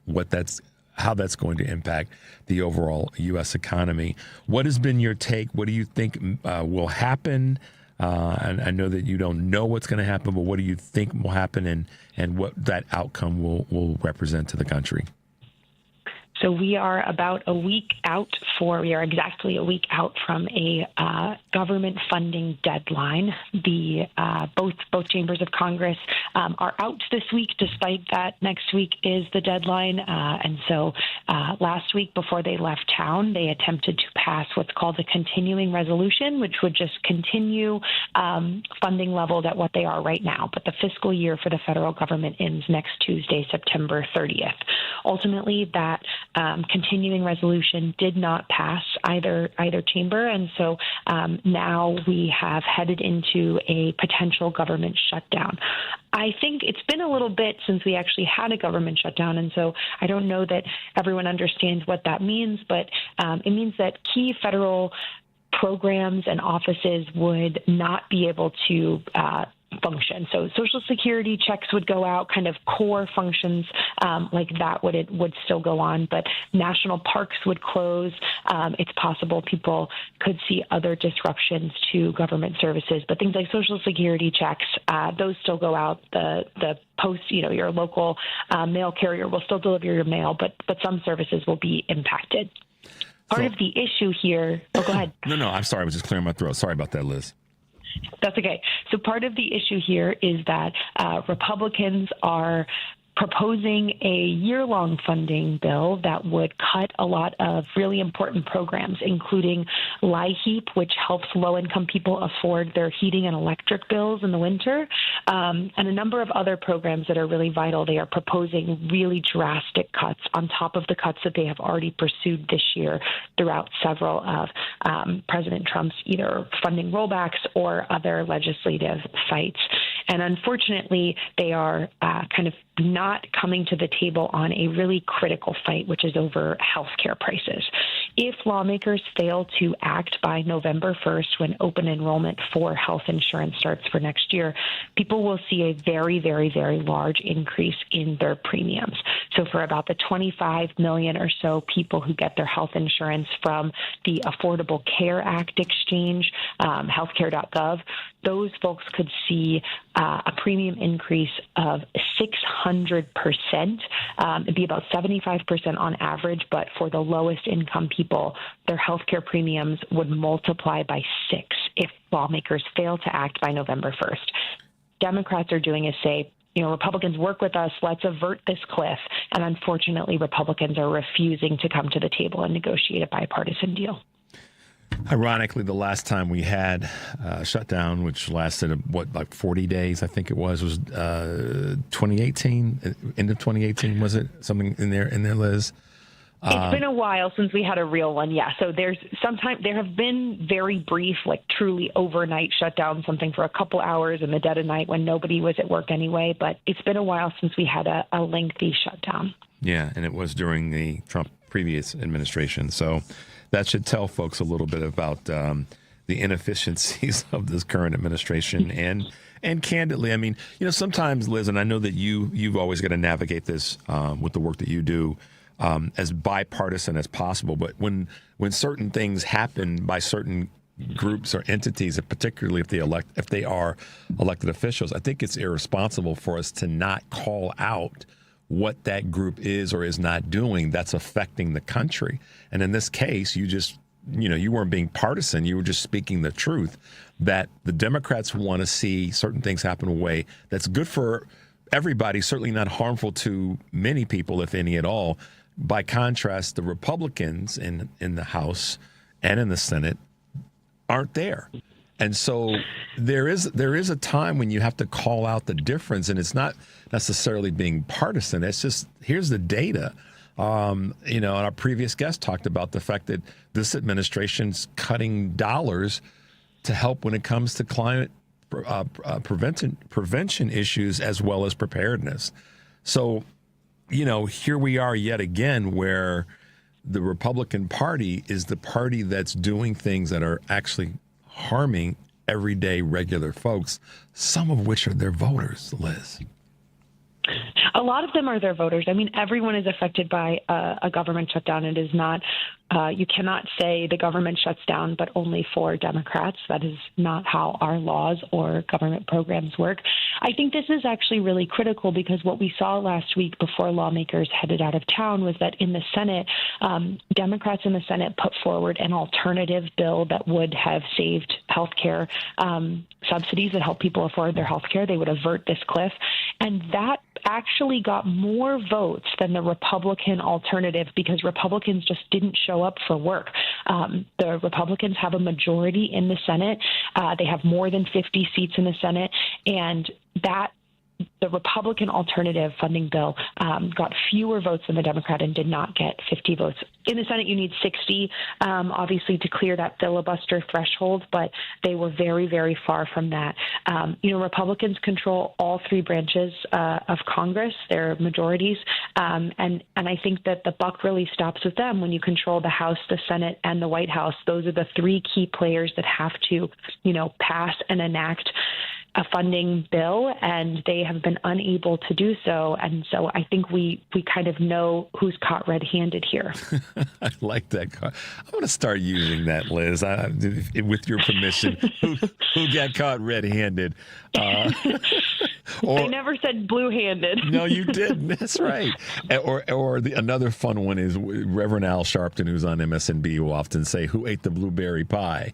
how that's going to impact the overall U.S. economy. What has been your take? What do you think will happen? And I know that you don't know what's going to happen, but what do you think will happen and what that outcome will represent to the country? So we are about a week out we are exactly a week out from a government funding deadline. Both chambers of Congress are out this week, despite that next week is the deadline. And so last week, before they left town, they attempted to pass what's called a continuing resolution, which would just continue funding levels at what they are right now. But the fiscal year for the federal government ends next Tuesday, September 30th. Ultimately, that continuing resolution did not pass either chamber, and so now we have headed into a potential government shutdown. I think it's been a little bit since we actually had a government shutdown, and so I don't know that everyone understands what that means, but it means that key federal programs and offices would not be able to function. So Social Security checks would go out, kind of core functions like that would still go on, but national parks would close. It's possible people could see other disruptions to government services, but things like Social Security checks, those still go out. The post, your local mail carrier will still deliver your mail, but some services will be impacted. Part of the issue here, go ahead. No, I'm sorry. I was just clearing my throat. Sorry about that, Liz. That's okay. So part of the issue here is that Republicans are proposing a year-long funding bill that would cut a lot of really important programs, including LIHEAP, which helps low-income people afford their heating and electric bills in the winter, and a number of other programs that are really vital. They are proposing really drastic cuts on top of the cuts that they have already pursued this year throughout several of President Trump's either funding rollbacks or other legislative fights. And unfortunately, they are kind of not coming to the table on a really critical fight, which is over health care prices. If lawmakers fail to act by November 1st, when open enrollment for health insurance starts for next year, people will see a very, very, very large increase in their premiums. So for about the 25 million or so people who get their health insurance from the Affordable Care Act exchange, healthcare.gov, those folks could see a premium increase of 600%. It'd be about 75% on average, but for the lowest income people, their healthcare premiums would multiply by 6 if lawmakers fail to act by November 1st. Democrats are doing is say, Republicans work with us, let's avert this cliff. And unfortunately, Republicans are refusing to come to the table and negotiate a bipartisan deal. Ironically, the last time we had a shutdown, which lasted, 40 days, I think it was 2018, end of 2018, was it? Something in there, Liz? It's been a while since we had a real one, yeah. So there have been very brief, truly overnight shutdowns, something for a couple hours in the dead of night when nobody was at work anyway. But it's been a while since we had a lengthy shutdown. Yeah, and it was during the Trump previous administration. So that should tell folks a little bit about the inefficiencies of this current administration. And candidly, I mean, sometimes, Liz, and I know that you've always got to navigate this with the work that you do, as bipartisan as possible. But when certain things happen by certain groups or entities, and particularly if they are elected officials, I think it's irresponsible for us to not call out what that group is or is not doing that's affecting the country. And in this case, you weren't being partisan. You were just speaking the truth that the Democrats want to see certain things happen in a way that's good for everybody, certainly not harmful to many people, if any at all. By contrast, the Republicans in the House and in the Senate aren't there. And so there is a time when you have to call out the difference, and it's not necessarily being partisan. It's just, here's the data. And our previous guest talked about the fact that this administration's cutting dollars to help when it comes to climate prevention issues as well as preparedness. So, here we are yet again where the Republican Party is the party that's doing things that are actually harming everyday regular folks, some of which are their voters, Liz. A lot of them are their voters. I mean, everyone is affected by a government shutdown. It is not, you cannot say the government shuts down, but only for Democrats. That is not how our laws or government programs work. I think this is actually really critical because what we saw last week before lawmakers headed out of town was that in the Senate, Democrats in the Senate put forward an alternative bill that would have saved health care subsidies that help people afford their health care. They would avert this cliff. And that actually got more votes than the Republican alternative because Republicans just didn't show up for work. The Republicans have a majority in the Senate. They have more than 50 seats in the Senate. And the Republican alternative funding bill got fewer votes than the Democrat and did not get 50 votes. In the Senate, you need 60, obviously, to clear that filibuster threshold, but they were very, very far from that. Republicans control all three branches of Congress, their majorities, and I think that the buck really stops with them when you control the House, the Senate, and the White House. Those are the three key players that have to, pass and enact a funding bill, and they have been unable to do so. And so I think we kind of know who's caught red-handed here. I like that. I'm going to start using that, Liz, with your permission. Who got caught red-handed? They never said blue-handed. No, you didn't. That's right. Or another fun one is Reverend Al Sharpton, who's on MSNB, will often say, "Who ate the blueberry pie?"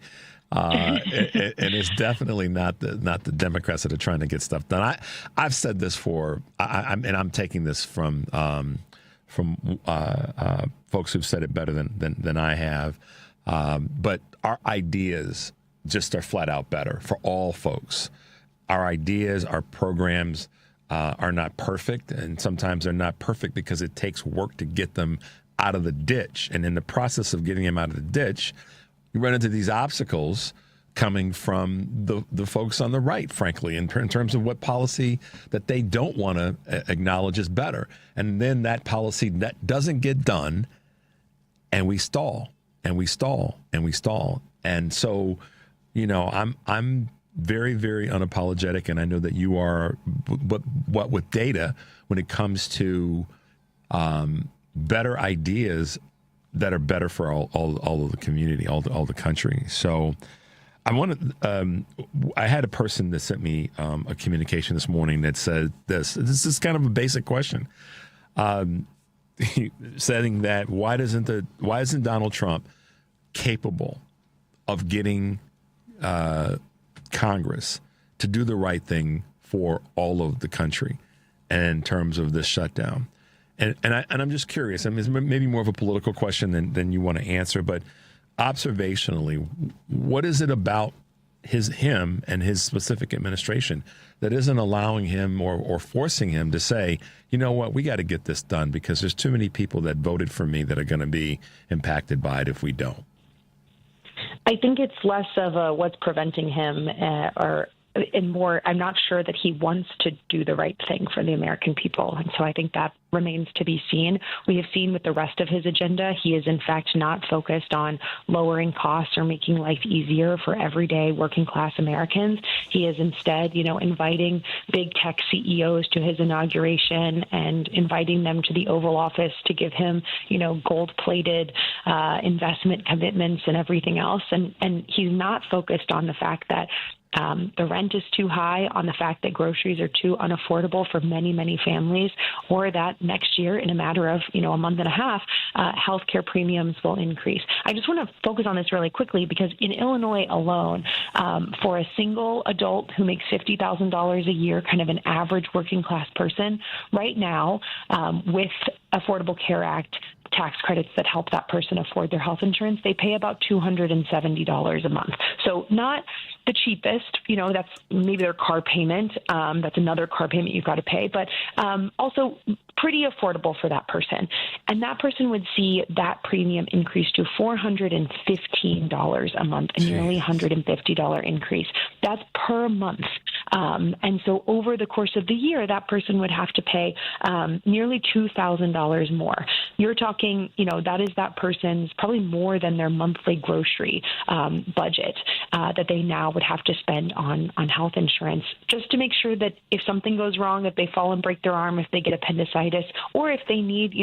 And it's definitely not the Democrats that are trying to get stuff done. I've said this and I'm taking this from folks who've said it better than I have. But our ideas just are flat out better for all folks. Our ideas, our programs are not perfect, and sometimes they're not perfect because it takes work to get them out of the ditch. And in the process of getting them out of the ditch, you run into these obstacles coming from the folks on the right, frankly, in terms of what policy that they don't want to acknowledge is better. And then that policy that doesn't get done, and we stall, and we stall, and we stall. And so, I'm very, very unapologetic, and I know that you are, but what with data when it comes to better ideas that are better for all of the community, all the country. So I had a person that sent me a communication this morning that said this is kind of a basic question, saying that why isn't Donald Trump capable of getting Congress to do the right thing for all of the country in terms of this shutdown? And I'm just curious. I mean, it's maybe more of a political question than you want to answer, but observationally, what is it about him and his specific administration that isn't allowing him or forcing him to say, you know what, we got to get this done because there's too many people that voted for me that are going to be impacted by it if we don't? I think it's less of what's preventing him and more, I'm not sure that he wants to do the right thing for the American people. And so I think that remains to be seen. We have seen with the rest of his agenda, he is in fact not focused on lowering costs or making life easier for everyday working class Americans. He is instead, inviting big tech CEOs to his inauguration and inviting them to the Oval Office to give him, gold-plated investment commitments and everything else. And he's not focused on the fact that the rent is too high, on the fact that groceries are too unaffordable for many, many families, or that next year, in a matter of, a month and a half, healthcare premiums will increase. I just want to focus on this really quickly because in Illinois alone, for a single adult who makes $50,000 a year, kind of an average working class person, right now, with Affordable Care Act tax credits that help that person afford their health insurance, they pay about $270 a month. So not the cheapest, that's maybe their car payment. That's another car payment you've got to pay, but also pretty affordable for that person. And that person would see that premium increase to $415 a month, a nearly $150 increase. That's per month. And so over the course of the year, that person would have to pay nearly $2,000 more. You're talking, that is that person's probably more than their monthly grocery budget that they now would have to spend on health insurance, just to make sure that if something goes wrong, if they fall and break their arm, if they get appendicitis, or if they need,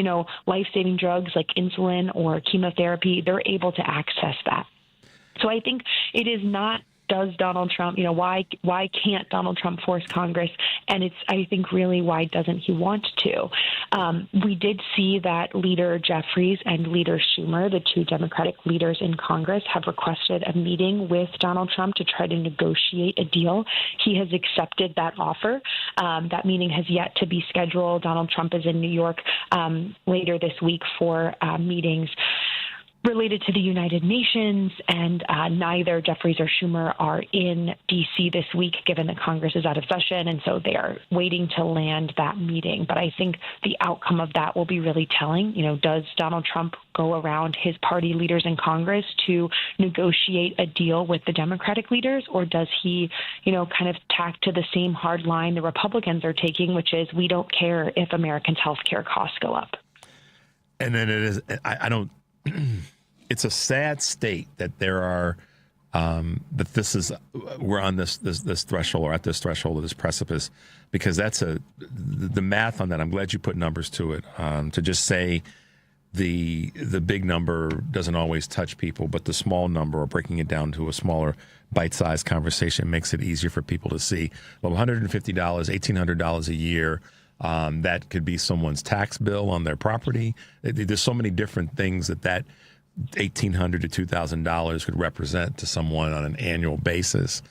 life-saving drugs like insulin or chemotherapy, they're able to access that. So I think it is not, does Donald Trump, why can't Donald Trump force Congress? And it's, I think, really, why doesn't he want to? We did see that Leader Jeffries and Leader Schumer, the two Democratic leaders in Congress, have requested a meeting with Donald Trump to try to negotiate a deal. He has accepted that offer. That meeting has yet to be scheduled. Donald Trump is in New York later this week for meetings related to the United Nations, and neither Jeffries or Schumer are in D.C. this week, given that Congress is out of session, and so they are waiting to land that meeting. But I think the outcome of that will be really telling. Does Donald Trump go around his party leaders in Congress to negotiate a deal with the Democratic leaders, or does he, kind of tack to the same hard line the Republicans are taking, which is we don't care if Americans' health care costs go up? And then it is, I don't, it's a sad state that there are, that this is, we're on this threshold, or at this threshold of this precipice, because that's the math on that. I'm glad you put numbers to it. To just say the big number doesn't always touch people, but the small number, or breaking it down to a smaller bite-sized conversation, makes it easier for people to see. Well, $150, $1,800 a year, that could be someone's tax bill on their property. There's so many different things that $1,800 to $2,000 could represent to someone on an annual basis.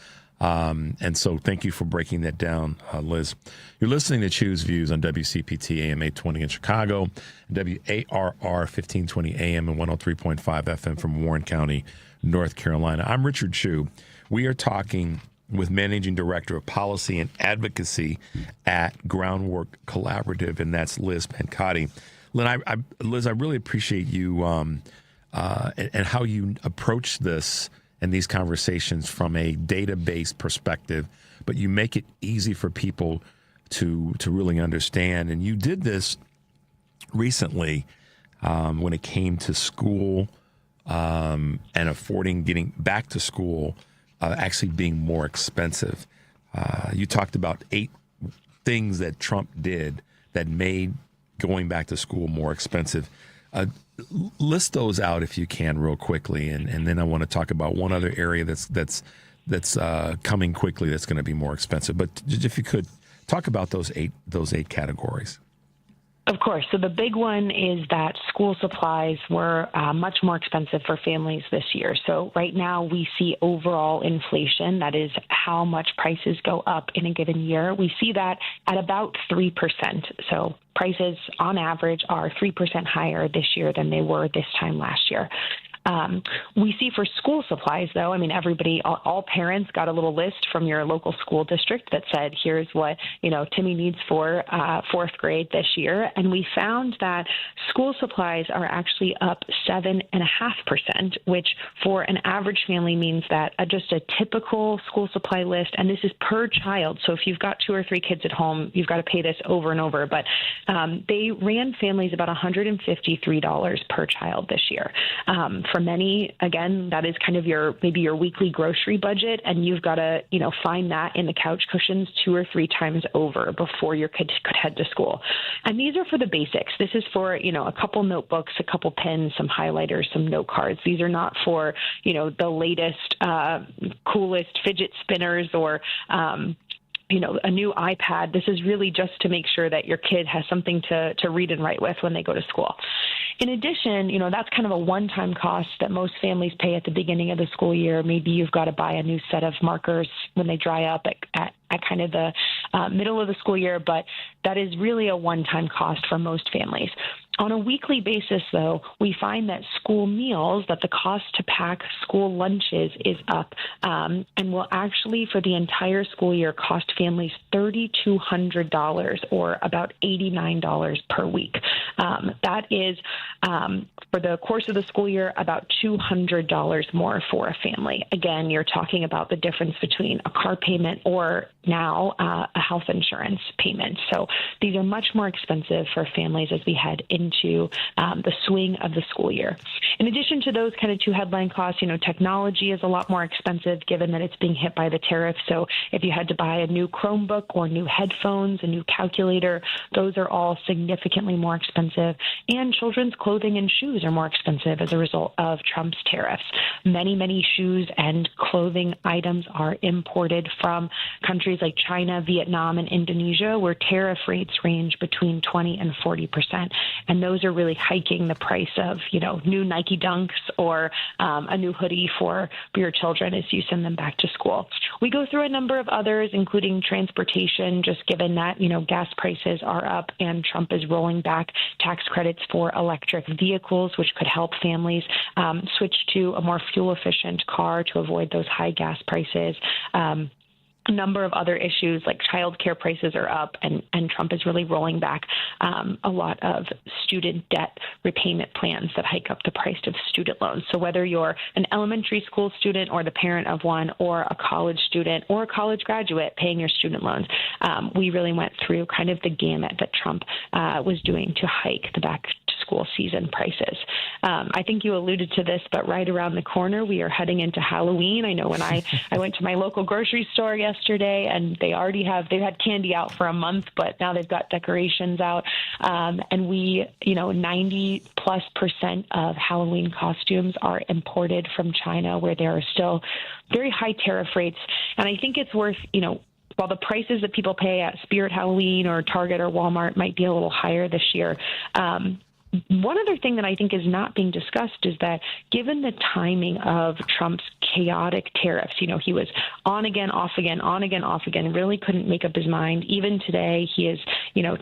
And so thank you for breaking that down, Liz. You're listening to Choose Views on WCPT AM 820 in Chicago, WARR 1520 AM and 103.5 FM from Warren County, North Carolina. I'm Richard Chu. We are talking with Managing Director of Policy and Advocacy at Groundwork Collaborative, and that's Liz Pancotti. Liz, I really appreciate you and how you approach this and these conversations from a database perspective, but you make it easy for people to really understand. And you did this recently when it came to school and affording getting back to school actually being more expensive. You talked about 8 things that Trump did that made going back to school more expensive. List those out if you can real quickly, and then I want to talk about one other area that's coming quickly that's going to be more expensive. But if you could talk about those eight categories. Of course. So the big one is that school supplies were much more expensive for families this year. So right now we see overall inflation, that is how much prices go up in a given year. We see that at about 3%. So prices on average are 3% higher this year than they were this time last year. We see for school supplies, though, all parents got a little list from your local school district that said, here's what, Timmy needs for 4th grade this year. And we found that school supplies are actually up 7.5%, which for an average family means that just a typical school supply list, and this is per child. So if you've got 2 or 3 kids at home, you've got to pay this over and over. But they ran families about $153 per child this year. For many, again, that is kind of maybe your weekly grocery budget, and you've got to, find that in the couch cushions 2 or 3 times over before your kid could head to school. And these are for the basics. This is for, a couple notebooks, a couple pens, some highlighters, some note cards. These are not for, the latest, coolest fidget spinners or, a new iPad. This is really just to make sure that your kid has something to read and write with when they go to school. In addition, that's kind of a one-time cost that most families pay at the beginning of the school year. Maybe you've got to buy a new set of markers when they dry up at kind of the middle of the school year, but that is really a one-time cost for most families. On a weekly basis, though, we find that school meals, that the cost to pack school lunches is up and will actually, for the entire school year, cost families $3,200 or about $89 per week. That is, for the course of the school year, about $200 more for a family. Again, you're talking about the difference between a car payment or now a health insurance payment. So these are much more expensive for families as we head into the swing of the school year. In addition to those kind of two headline costs, technology is a lot more expensive given that it's being hit by the tariff. So if you had to buy a new Chromebook or new headphones, a new calculator, those are all significantly more expensive. And children's clothing and shoes are more expensive as a result of Trump's tariffs. Many, many shoes and clothing items are imported from countries like China, Vietnam, and Indonesia, where tariff rates range between 20 and 40%. And those are really hiking the price of, new Nike Dunks or a new hoodie for your children as you send them back to school. We go through a number of others, including transportation, just given that, gas prices are up and Trump is rolling back tax credits for electric vehicles, which could help families switch to a more fuel-efficient car to avoid those high gas prices. A number of other issues like childcare prices are up, and Trump is really rolling back a lot of student debt repayment plans that hike up the price of student loans. So whether you're an elementary school student or the parent of one, or a college student or a college graduate paying your student loans, we really went through kind of the gamut that Trump was doing to hike the back to school season prices. I think you alluded to this, but right around the corner, we are heading into Halloween. I know when I went to my local grocery store yesterday, and they've had candy out for a month, but now they've got decorations out. And 90+% of Halloween costumes are imported from China, where there are still very high tariff rates. And I think it's worth, while the prices that people pay at Spirit Halloween or Target or Walmart might be a little higher this year, one other thing that I think is not being discussed is that given the timing of Trump's chaotic tariffs, he was on again, off again, on again, off again, really couldn't make up his mind. Even today, he is,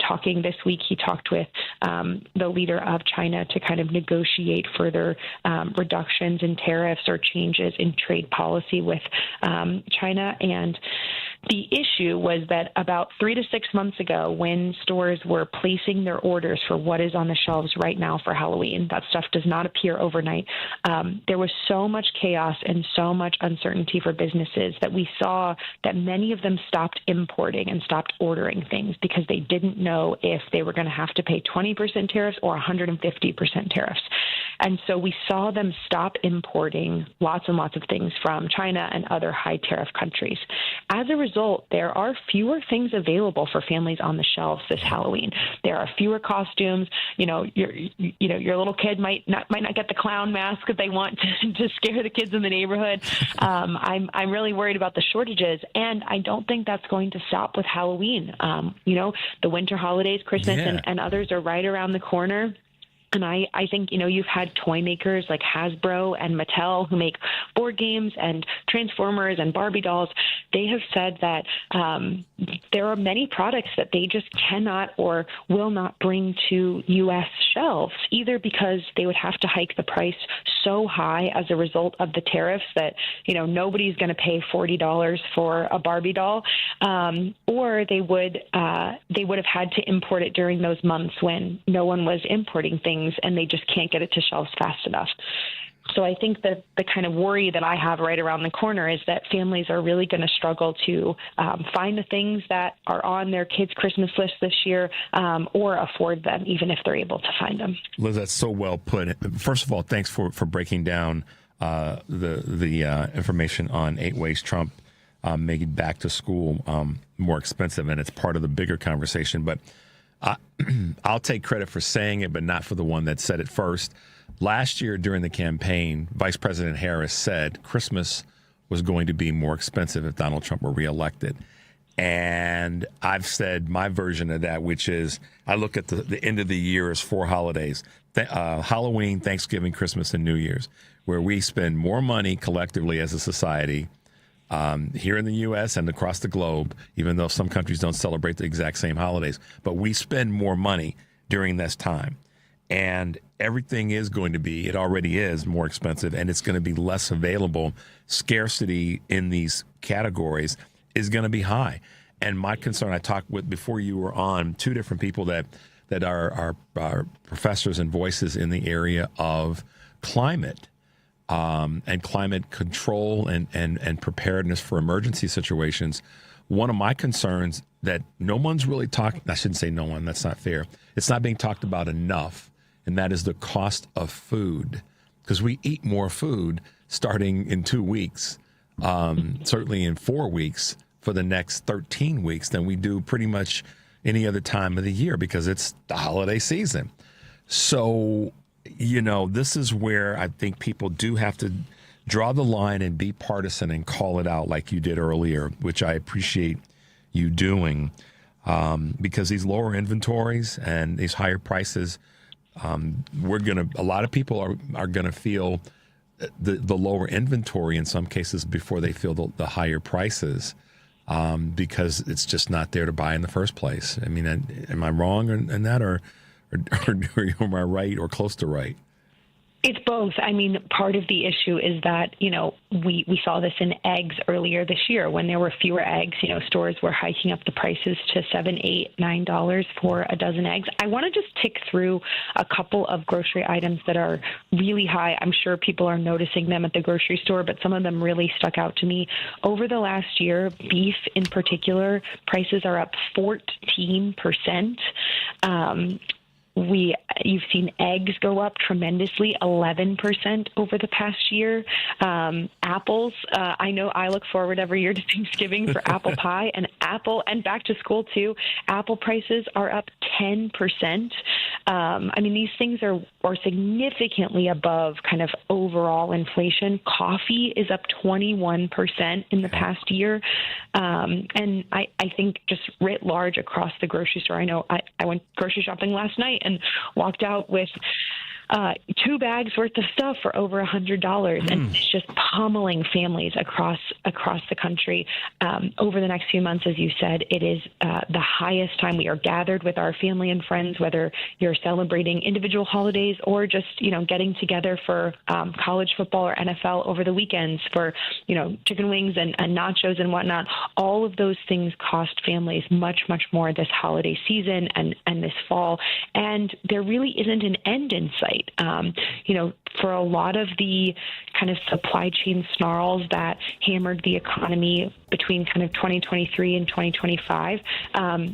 talking this week, he talked with the leader of China to kind of negotiate further reductions in tariffs or changes in trade policy with China. And the issue was that about 3 to 6 months ago, when stores were placing their orders for what is on the shelves right now for Halloween, that stuff does not appear overnight. There was so much chaos and so much uncertainty for businesses that we saw that many of them stopped importing and stopped ordering things because they didn't know if they were going to have to pay 20% tariffs or 150% tariffs. And so we saw them stop importing lots and lots of things from China and other high tariff countries. As a result, there are fewer things available for families on the shelves this Halloween. There are fewer costumes. Your little kid might not get the clown mask that they want to scare the kids in the neighborhood. I'm really worried about the shortages, and I don't think that's going to stop with Halloween. The winter holidays, Christmas, and others are right around the corner. And I think, you've had toy makers like Hasbro and Mattel who make board games and Transformers and Barbie dolls. They have said that there are many products that they just cannot or will not bring to U.S. shelves, either because they would have to hike the price so high as a result of the tariffs that, nobody's going to pay $40 for a Barbie doll, or they would have had to import it during those months when no one was importing things and they just can't get it to shelves fast enough. So I think that the kind of worry that I have right around the corner is that families are really going to struggle to find the things that are on their kids' Christmas list this year or afford them, even if they're able to find them. Liz, that's so well put. First of all, thanks for breaking down the information on 8 ways Trump making back to school more expensive, and it's part of the bigger conversation. But I'll take credit for saying it, but not for the one that said it first. Last year during the campaign, Vice President Harris said Christmas was going to be more expensive if Donald Trump were reelected. And I've said my version of that, which is I look at the end of the year as 4 holidays, Halloween, Thanksgiving, Christmas, and New Year's, where we spend more money collectively as a society here in the U.S. and across the globe, even though some countries don't celebrate the exact same holidays. But we spend more money during this time. And everything is going to be, it already is more expensive, and it's going to be less available. Scarcity in these categories is going to be high. And my concern, I talked with, before you were on, two different people that are professors and voices in the area of climate and climate control and preparedness for emergency situations. One of my concerns that no one's really talking, I shouldn't say no one, that's not fair. It's not being talked about enough. And that is the cost of food, because we eat more food starting in 2 weeks, certainly in 4 weeks for the next 13 weeks than we do pretty much any other time of the year, because it's the holiday season. So, this is where I think people do have to draw the line and be partisan and call it out like you did earlier, which I appreciate you doing, because these lower inventories and these higher prices, a lot of people are going to feel the lower inventory in some cases before they feel the higher prices, because it's just not there to buy in the first place. I mean, am I wrong in that, or am I right or close to right? It's both. I mean, part of the issue is that, we saw this in eggs earlier this year when there were fewer eggs. Stores were hiking up the prices to $7, $8, $9 for a dozen eggs. I want to just tick through a couple of grocery items that are really high. I'm sure people are noticing them at the grocery store, but some of them really stuck out to me. Over the last year, beef in particular, prices are up 14%. You've seen eggs go up tremendously, 11% over the past year. Apples, I know I look forward every year to Thanksgiving for apple pie and back to school too. Apple prices are up 10%. These things are significantly above kind of overall inflation. Coffee is up 21% in the past year. And I think just writ large across the grocery store, I know I went grocery shopping last night and walked out with 2 bags worth of stuff for over $100, and it's just pummeling families across the country. Over the next few months, as you said, it is the highest time we are gathered with our family and friends, whether you're celebrating individual holidays or just getting together for college football or NFL over the weekends for chicken wings and nachos and whatnot. All of those things cost families much more this holiday season and this fall, and there really isn't an end in sight. For a lot of the kind of supply chain snarls that hammered the economy between kind of 2023 and 2025,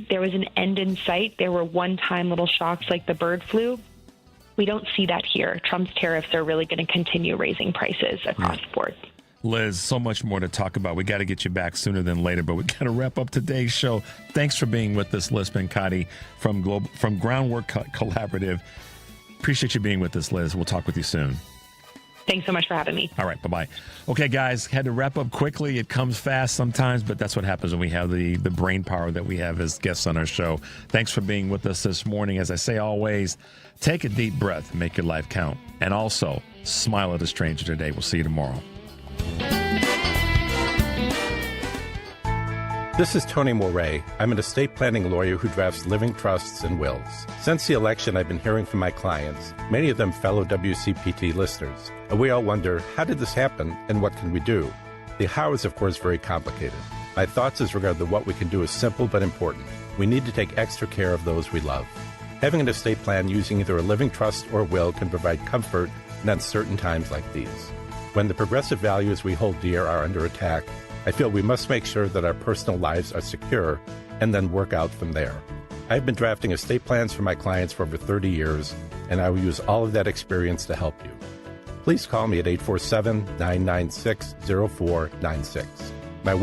there was an end in sight. There were one-time little shocks like the bird flu. We don't see that here. Trump's tariffs are really going to continue raising prices across the board. Liz, so much more to talk about. We got to get you back sooner than later, but we got to wrap up today's show. Thanks for being with us, Liz Pancotti from Groundwork Collaborative. Appreciate you being with us, Liz. We'll talk with you soon. Thanks so much for having me. All right, bye-bye. Okay, guys, had to wrap up quickly. It comes fast sometimes, but that's what happens when we have the brain power that we have as guests on our show. Thanks for being with us this morning. As I say always, take a deep breath and make your life count. And also, smile at a stranger today. We'll see you tomorrow. This is Tony Moret. I'm an estate planning lawyer who drafts living trusts and wills. Since the election, I've been hearing from my clients, many of them fellow WCPT listeners. And we all wonder, how did this happen and what can we do? The how is, of course, very complicated. My thoughts as regard to what we can do is simple but important. We need to take extra care of those we love. Having an estate plan using either a living trust or will can provide comfort in uncertain times like these. When the progressive values we hold dear are under attack, I feel we must make sure that our personal lives are secure and then work out from there. I've been drafting estate plans for my clients for over 30 years, and I will use all of that experience to help you. Please call me at 847-996-0496. My website